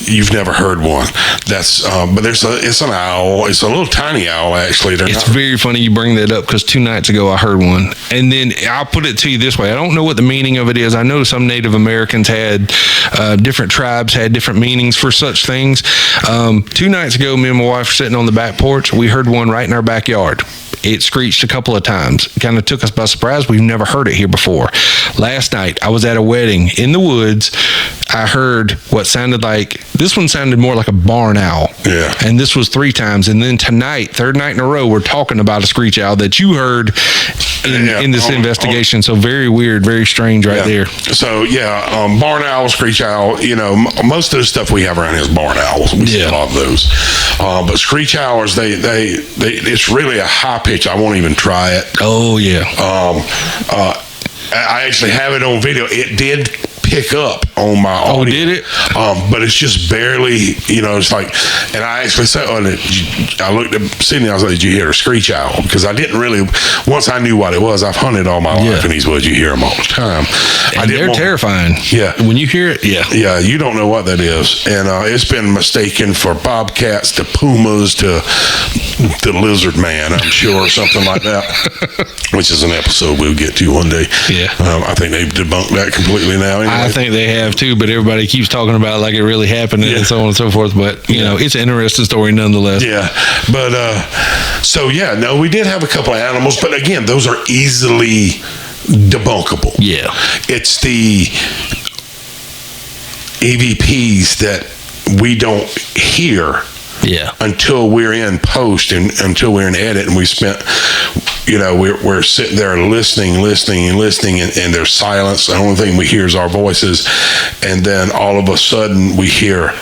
you've never heard one. But it's an owl. It's a little tiny owl, actually. It's very funny you bring that up, because 2 nights ago I heard one. And then I'll put it to you this way. I don't know what the meaning of it is. I know some Native Americans had, different tribes had different meanings for such things. 2 nights ago, me and my wife were sitting on the back porch. We heard one right in our backyard. It screeched a couple of times. Kind of took us by surprise. We've never heard it here before. Last night, I was at a wedding in the woods. I heard what sounded like, this one sounded more like a barn owl. Yeah. And this was 3 times. And then tonight, 3rd night in a row, we're talking about a screech owl that you heard in this investigation. So very weird, very strange right there. So, barn owl, screech owl, most of the stuff we have around here is barn owls. We see a lot of those. But screech owls, it's really a high pitch. I won't even try it. Oh, yeah. I actually have it on video. It did pick up on my audio. Oh, did it? But it's just barely, it's like, and I actually said, I looked at Sydney, I was like, did you hear a screech owl? Because I didn't really, once I knew what it was, I've hunted all my life in these woods. You hear them all the time. And they're terrifying. Yeah. When you hear it, Yeah, you don't know what that is. And it's been mistaken for bobcats to pumas to the lizard man, I'm sure, or something like that, which is an episode we'll get to one day. Yeah. I think they've debunked that completely now. Anyway. I think they have too, but everybody keeps talking about it like it really happened and so on and so forth. But, it's an interesting story nonetheless. Yeah. But, we did have a couple of animals, but again, those are easily debunkable. Yeah. It's the EVPs that we don't hear until we're in post and until we're in edit, and we spent, we're sitting there listening, and there's silence. The only thing we hear is our voices, and then all of a sudden we hear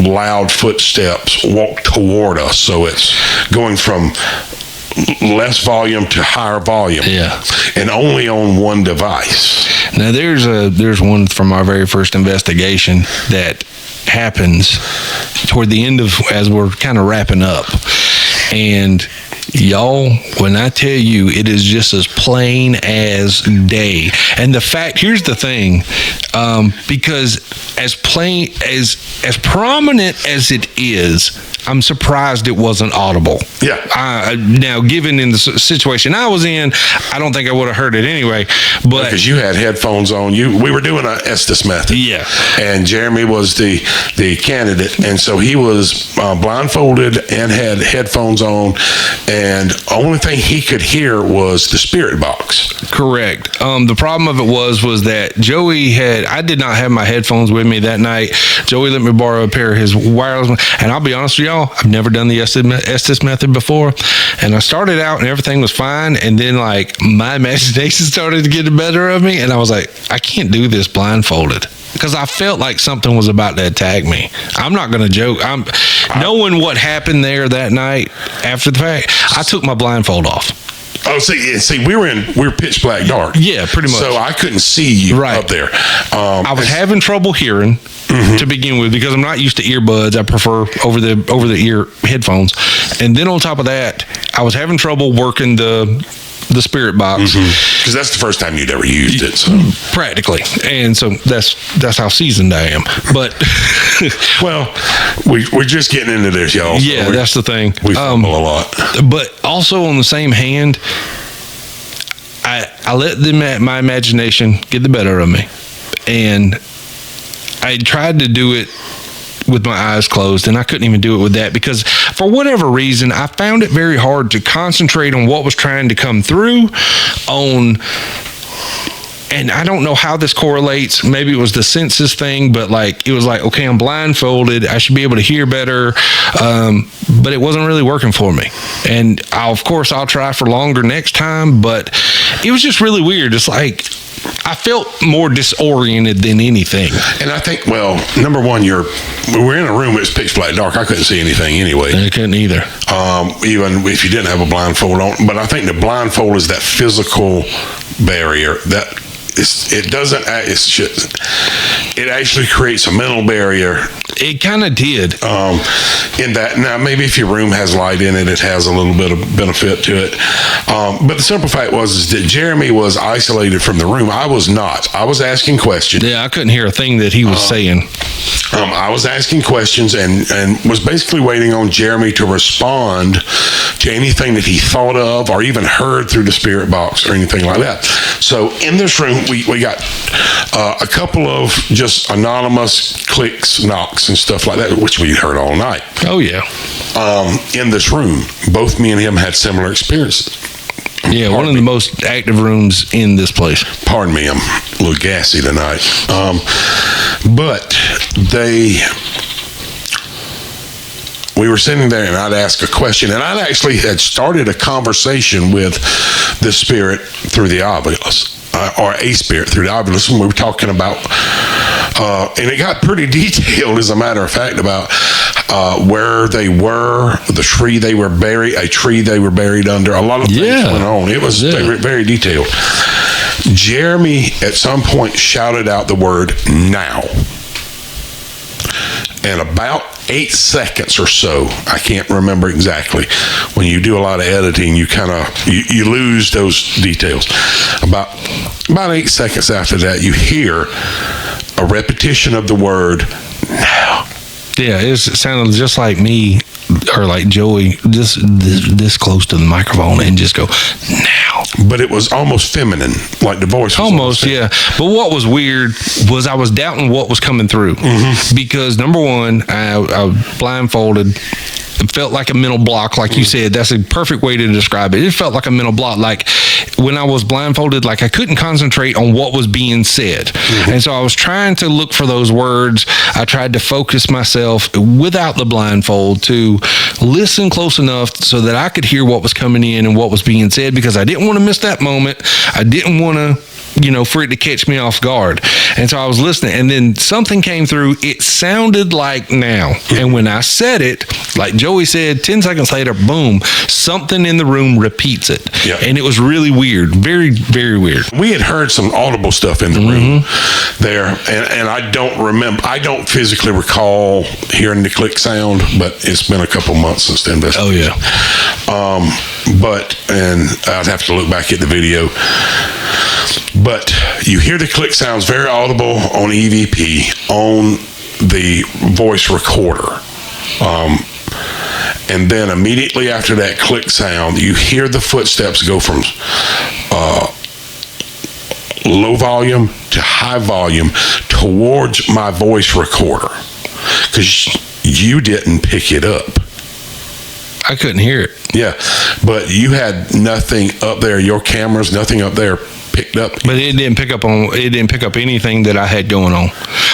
loud footsteps walk toward us. So it's going from less volume to higher volume, and only on one device. Now there's one from our very first investigation that happens toward the end of, as we're kind of wrapping up, and Y'all, when I tell you, it is just as plain as day. And the fact, here's the thing, because as plain, as prominent as it is, I'm surprised it wasn't audible. Yeah. Now, given in the situation I was in, I don't think I would have heard it anyway. But because you had headphones on, we were doing an Estes method. Yeah. And Jeremy was the candidate, and so he was blindfolded and had headphones on, and the only thing he could hear was the spirit box. Correct. The problem of it was that Joey I did not have my headphones with me that night. Joey let me borrow a pair of his wireless, and I'll be honest with y'all, I've never done the Estes method before, and I started out and everything was fine, and then like my imagination started to get the better of me, and I was like, I can't do this blindfolded, because I felt like something was about to attack me. I'm not going to joke. Knowing what happened there that night after the fact, I took my blindfold off. Oh, see, we were pitch black dark. Yeah, pretty much. So I couldn't see you up there. I was having trouble hearing to begin with, because I'm not used to earbuds. I prefer over the ear headphones. And then on top of that, I was having trouble working the spirit box, because that's the first time you'd ever used it, so practically, and so that's how seasoned I am. But well, we're just getting into this, y'all. Yeah, so that's the thing. We fumble a lot, but also on the same hand, I let my imagination get the better of me, and I tried to do it with my eyes closed, and I couldn't even do it with that, because for whatever reason, I found it very hard to concentrate on what was trying to come through and I don't know how this correlates. Maybe it was the senses thing, but like, it was like, okay, I'm blindfolded, I should be able to hear better, but it wasn't really working for me. And I'll try for longer next time, but it was just really weird. It's like, I felt more disoriented than anything. And I think, well, number one, we're in a room, it's pitch black dark. I couldn't see anything anyway. I couldn't either. Even if you didn't have a blindfold on. But I think the blindfold is that physical barrier that it actually creates a mental barrier. It kind of did. In that, now maybe if your room has light in it, it has a little bit of benefit to it. But the simple fact is that Jeremy was isolated from the room. I was not. I was asking questions. Yeah, I couldn't hear a thing that he was saying. I was asking questions and was basically waiting on Jeremy to respond to anything that he thought of or even heard through the spirit box or anything like that. So in this room, we got a couple of just anonymous clicks, knocks, and stuff like that, which we heard all night. Oh, yeah. In this room, both me and him had similar experiences. Yeah, one of the most active rooms in this place. Pardon me, I'm a little gassy tonight. But we were sitting there, and I'd ask a question, and I'd actually had started a conversation with the spirit through the obulus, or a spirit through the obulus, and we were talking about, and it got pretty detailed, as a matter of fact, about where they were, the tree they were buried, a tree they were buried under, a lot of things went on. It was very detailed. Jeremy, at some point, shouted out the word "now." And about 8 seconds or so, I can't remember exactly. When you do a lot of editing, you kind of you lose those details. About 8 seconds after that, you hear a repetition of the word "now." Yeah, it sounded just like me, or like Joey, this close to the microphone, and just go, "now." But it was almost feminine, like the voice was almost, yeah. But what was weird was I was doubting what was coming through, because number one, I was blindfolded. It felt like a mental block, like you said. That's a perfect way to describe it. It felt like a mental block. Like when I was blindfolded, like I couldn't concentrate on what was being said. And so I was trying to look for those words. I tried to focus myself without the blindfold to listen close enough so that I could hear what was coming in and what was being said, because I didn't want to miss that moment. I didn't want to for it to catch me off guard. And so I was listening, and then something came through. It sounded like now. And when I said it, like Joey said, 10 seconds later, boom, something in the room repeats it. Yeah. And it was really weird. Very, very weird. We had heard some audible stuff in the room there, and I don't physically recall hearing the click sound, but it's been a couple months since the investigation. Oh, yeah. And I'd have to look back at the video. But you hear the click sounds very audible on EVP, on the voice recorder. And then immediately after that click sound, you hear the footsteps go from low volume to high volume towards my voice recorder, because you didn't pick it up. I couldn't hear it. Yeah, but you had nothing up there. Your cameras, nothing up there picked up. But it didn't pick up anything that I had going on.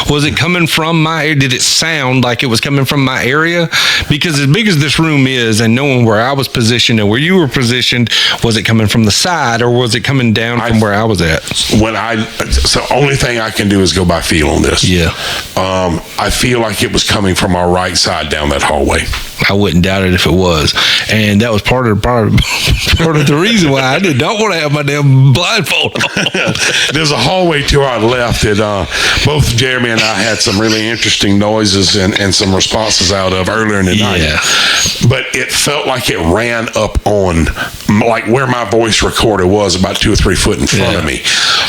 Was it coming from my area? Did it sound like it was coming from my area? Because as big as this room is, and knowing where I was positioned and where you were positioned, was it coming from the side, or was it coming down from where I was at? So only thing I can do is go by feel on this. Yeah. I feel like it was coming from our right side down that hallway. I wouldn't doubt it if it was. And that was part of the reason why I did not want to have my damn blindfold on. There's a hallway to our left that both Jeremy and I had some really interesting noises and some responses out of earlier in the night. But it felt like it ran up on, like where my voice recorder was, about 2 or 3 foot in front of me.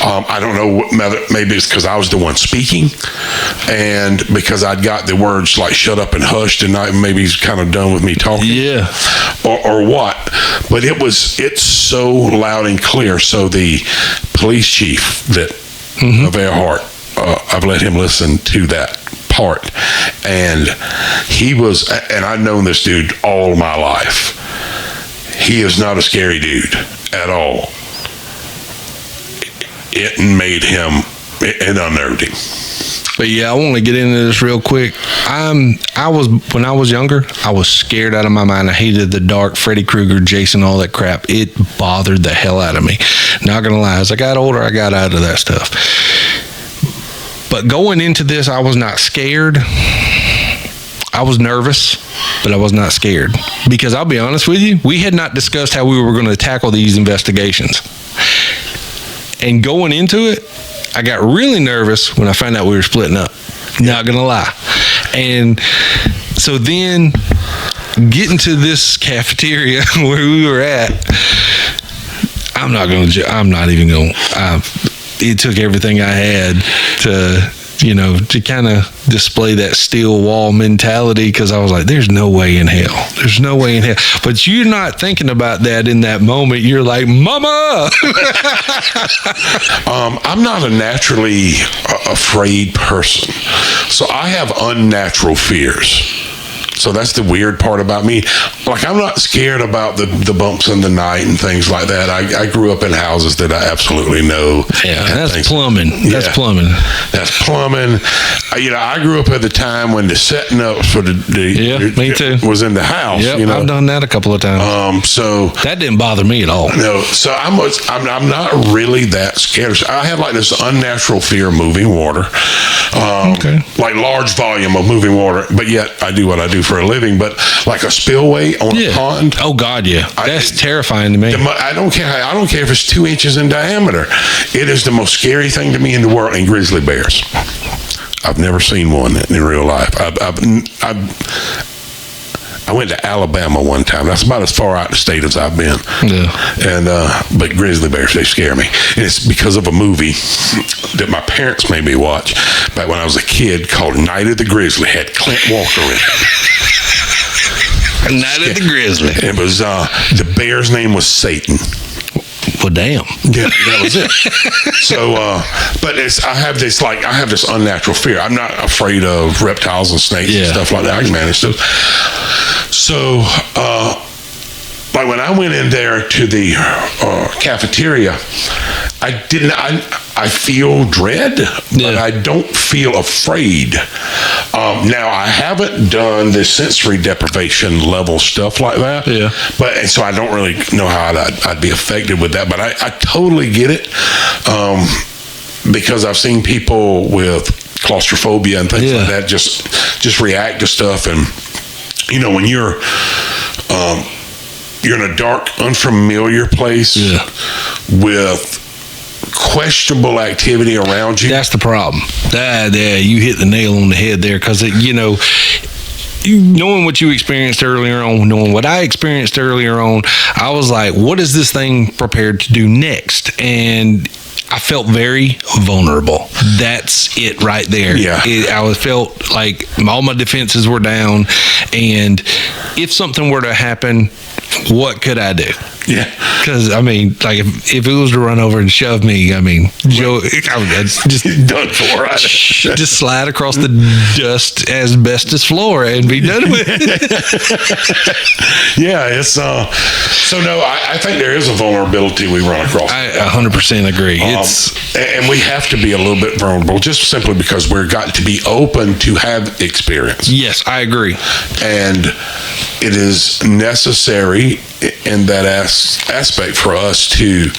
I don't know, maybe it's because I was the one speaking, and because I'd got the words like shut up and hushed, and maybe he's kind of done with me talking. Yeah. Or what. But it's so loud and clear. So the police chief of Earhart, I've let him listen to that part, and he was, and I've known this dude all my life. He is not a scary dude at all. It made him, it unnerved him. But yeah, I want to get into this real quick. When I was younger, I was scared out of my mind. I hated the dark, Freddy Krueger, Jason, all that crap. It bothered the hell out of me. Not gonna lie, as I got older, I got out of that stuff. But going into this, I was not scared. I was nervous, but I was not scared. Because I'll be honest with you, we had not discussed how we were going to tackle these investigations. And going into it, I got really nervous when I found out we were splitting up. Not gonna lie. And so then getting to this cafeteria where we were at, it took everything I had to kind of display that steel wall mentality, because I was like, there's no way in hell. There's no way in hell. But you're not thinking about that in that moment. You're like, mama! I'm not a naturally afraid person. So I have unnatural fears. So that's the weird part about me. Like, I'm not scared about the bumps in the night and things like that. I grew up in houses that I absolutely know. Yeah, that's plumbing. That's plumbing. That's plumbing. I grew up at the time when the setting up for me too, was in the house. Yep, I've done that a couple of times. So that didn't bother me at all. No, so I'm not really that scared. I have like this unnatural fear of moving water. Like large volume of moving water, but yet I do what I do for a living. But like a spillway on a pond. Oh God, yeah, that's terrifying to me. I don't care if it's 2 inches in diameter. It is the most scary thing to me in the world. And grizzly bears. I've never seen one in real life. I went to Alabama one time. That's about as far out the state as I've been. Yeah. But grizzly bears, they scare me. And it's because of a movie that my parents made me watch back when I was a kid called Night of the Grizzly. Had Clint Walker in it. Night of the Grizzly. It was, the bear's name was Satan. Well, damn. Yeah, that was it. So, but I have this unnatural fear. I'm not afraid of reptiles and snakes and stuff like that. I can manage stuff. So, like when I went in there to the cafeteria, I feel dread, but I don't feel afraid. Now, I haven't done the sensory deprivation level stuff like that. Yeah. And so I don't really know how I'd be affected with that. But I totally get it, because I've seen people with claustrophobia and things like that just react to stuff. And, when you're in a dark, unfamiliar place with questionable activity around you. That's the problem. You hit the nail on the head there, because knowing what you experienced earlier on, knowing what I experienced earlier on, I was like, what is this thing prepared to do next? And I felt very vulnerable. That's it right there. Yeah. I felt like all my defenses were down, and if something were to happen, what could I do? Yeah. Because, if it was to run over and shove me, Joe, I would just done for, right? Just slide across the dust asbestos floor and be done with it. Yeah, it's so no, I think there is a vulnerability we run across. I 100% agree. And we have to be a little bit vulnerable, just simply because we're got to be open to have experience. Yes, I agree. And it is necessary in that aspect for us to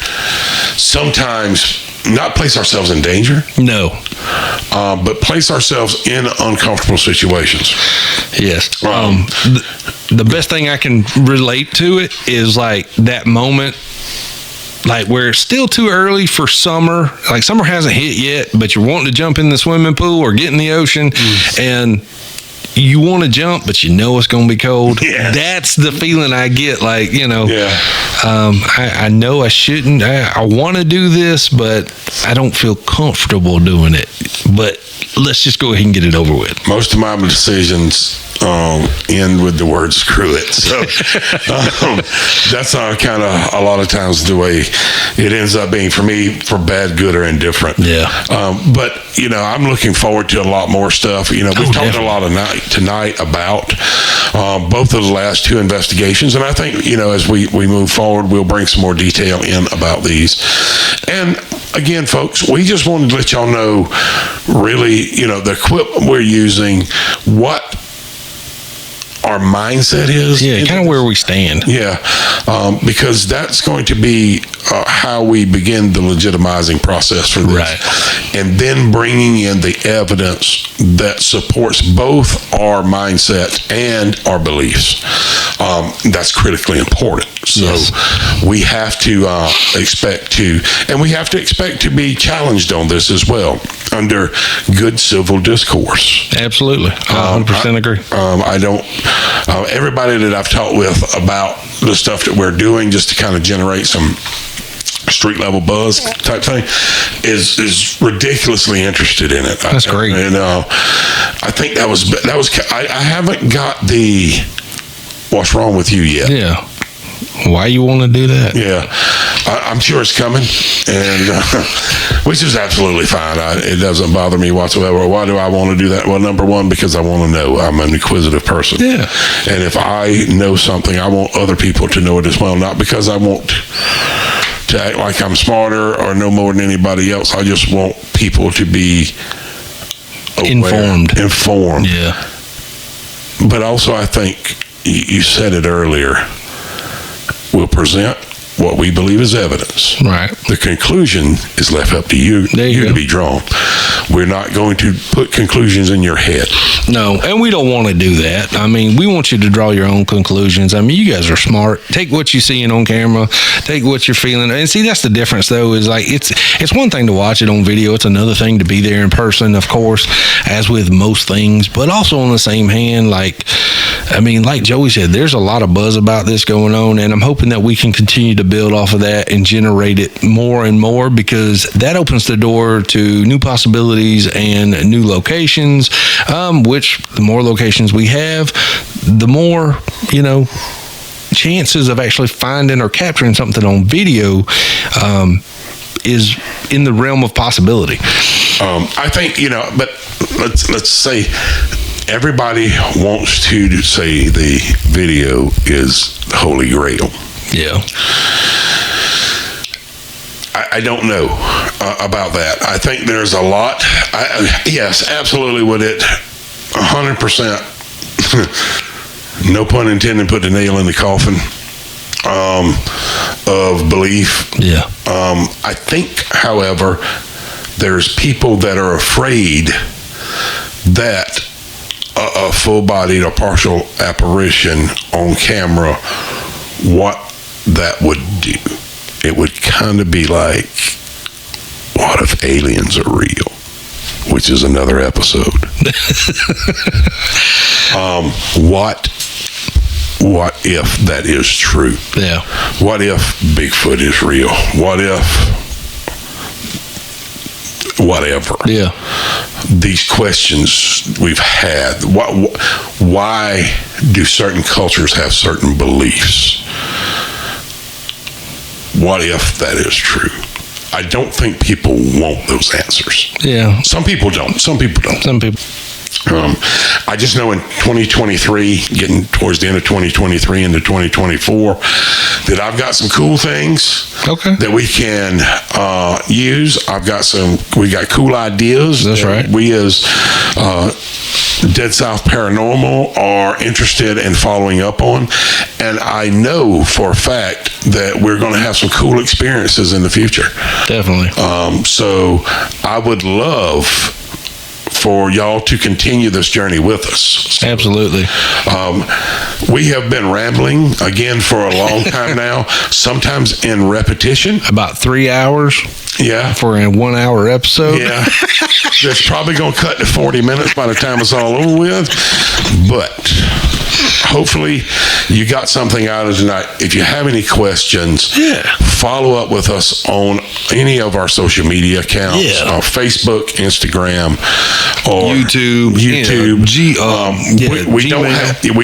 sometimes not place ourselves in danger. No. But place ourselves in uncomfortable situations. Yes. The best thing I can relate to it is like that moment, like where it's still too early for summer. Like summer hasn't hit yet, but you're wanting to jump in the swimming pool or get in the ocean, and you want to jump, but you know it's going to be cold. Yeah. That's the feeling I get. Like, Yeah. I know I shouldn't. I want to do this, but I don't feel comfortable doing it. But let's just go ahead and get it over with. Most of my decisions end with the word "screw it." So that's kind of a lot of times the way it ends up being for me, for bad, good, or indifferent. Yeah. But I'm looking forward to a lot more stuff. We've talked a lot tonight about both of the last two investigations, and I think as we move forward, we'll bring some more detail in about these. And again, folks, we just wanted to let y'all know, really, the equipment we're using, what our mindset is. Yeah, kind of where we stand. Yeah, because that's going to be how we begin the legitimizing process for this. Right. And then bringing in the evidence that supports both our mindset and our beliefs. That's critically important. So we have to expect to be challenged on this as well, under good civil discourse. Absolutely. I 100% agree. I don't, everybody that I've talked with about the stuff that we're doing just to kind of generate some street level buzz type thing is ridiculously interested in it. That's great. And I think that was I haven't got the what's wrong with you yet. Yeah. Why you want to do that? Yeah, I'm sure it's coming, and which is absolutely fine. It doesn't bother me whatsoever. Why do I want to do that? Well, number one, because I want to know. I'm an inquisitive person. Yeah. And if I know something, I want other people to know it as well. Not because I want to act like I'm smarter or know more than anybody else. I just want people to be aware, informed. Yeah. But also, I think you said it earlier. We'll present what we believe is evidence. Right. The conclusion is left up to you to be drawn. We're not going to put conclusions in your head. No, and we don't want to do that. We want you to draw your own conclusions. You guys are smart. Take what you're seeing on camera. Take what you're feeling. And see, that's the difference, though, is like it's one thing to watch it on video. It's another thing to be there in person, of course, as with most things. But also on the same hand, like Joey said, there's a lot of buzz about this going on, and I'm hoping that we can continue to build off of that and generate it more and more, because that opens the door to new possibilities and new locations, which the more locations we have, the more, chances of actually finding or capturing something on video is in the realm of possibility. I think, but let's say everybody wants to say the video is the Holy Grail. Yeah. I don't know about that. I think there's a lot. Yes, absolutely. Would it 100%. No pun intended, put the nail in the coffin of belief. Yeah. I think, however, there's people that are afraid that a full-bodied or partial apparition on camera, what that would do. It would kind of be like, what if aliens are real? Which is another episode. What if that is true? Yeah. What if Bigfoot is real? What if whatever? Yeah. These questions we've had. Why do certain cultures have certain beliefs? What if that is true? I don't think people want those answers. Yeah. Some people don't. Some people don't. Some people. I just know in 2023, getting towards the end of 2023 into 2024, that I've got some cool things that we can use. We got cool ideas. That's right. We as Dead South Paranormal are interested in following up on. And I know for a fact that we're going to have some cool experiences in the future. Definitely. So I would love for y'all to continue this journey with us. Absolutely. We have been rambling again for a long time now, sometimes in repetition. About 3 hours. Yeah. For a 1 hour episode. Yeah. That's probably going to cut to 40 minutes by the time it's all over with. But hopefully you got something out of tonight. If you have any questions, follow up with us on any of our social media accounts, Facebook, Instagram, or YouTube. We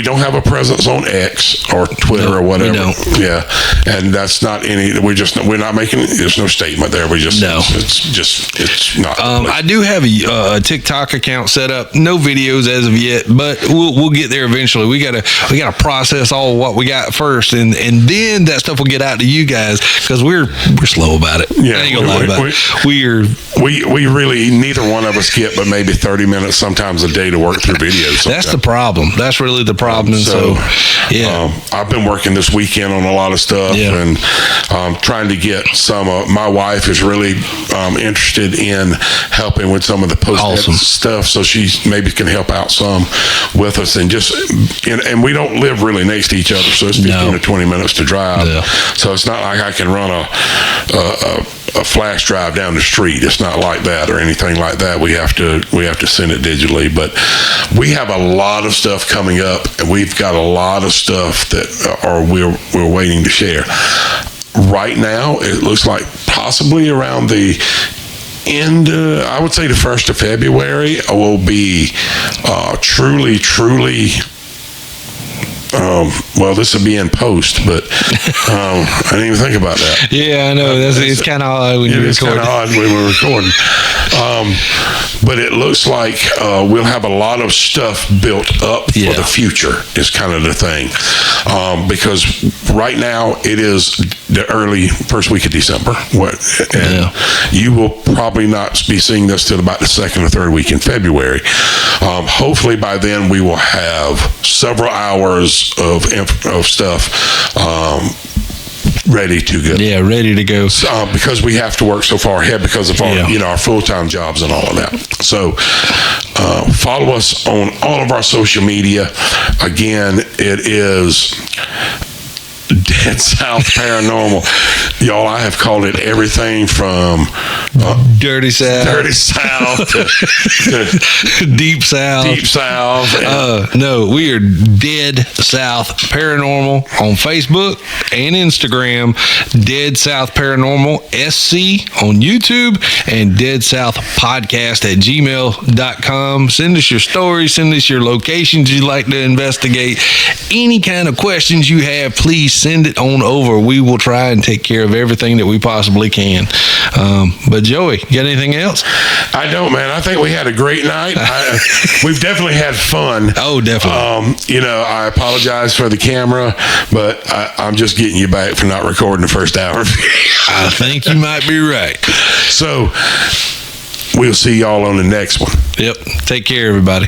don't have a presence on X or Twitter or whatever. We don't. Yeah, and that's not any. We're not making. There's no statement there. It's not. I do have a TikTok account set up. No videos as of yet, but we'll get there eventually. We gotta process all of what we got first, and then that stuff will get out to you guys, because we're slow about it. Yeah, I ain't gonna lie about it. We really, neither one of us get but maybe 30 minutes sometimes a day to work through videos. That's the problem. That's really the problem. I've been working this weekend on a lot of stuff, and trying to get some. My wife is really interested in helping with some of the post stuff, so she maybe can help out some with us, and and we don't live really next to each other, so it's 15 to 20 minutes to drive. So it's not like I can run a flash drive down the street. It's not like that or anything like that. We have to send it digitally, but we have a lot of stuff coming up, and we've got a lot of stuff that we're waiting to share. Right now, it looks like possibly around the end, I would say the 1st of February will be truly well, this will be in post, but I didn't even think about that. Yeah, I know. It's kind of odd when you record. It's kind of odd when we're recording. But it looks like we'll have a lot of stuff built up for the future is kind of the thing. Because right now it is the early first week of December. You will probably not be seeing this till about the 2nd or 3rd week in February. Hopefully by then we will have several hours of stuff ready to go. Yeah, ready to go. Because we have to work so far ahead because of our full-time jobs and all of that. So follow us on all of our social media. Again, it is Dead South Paranormal. Y'all, I have called it everything from Dirty South to Deep South. No, we are Dead South Paranormal on Facebook and Instagram, Dead South Paranormal SC on YouTube, and Dead South Podcast at gmail.com. Send us your stories, send us your locations you'd like to investigate. Any kind of questions you have, please send it on over. We will try and take care of everything that we possibly can. But Joey, you got anything else? I don't, man. I think we had a great night. We've definitely had fun. Oh, definitely. I apologize for the camera, but I'm just getting you back for not recording the first hour. I think you might be right. So we'll see y'all on the next one. Yep. Take care, everybody.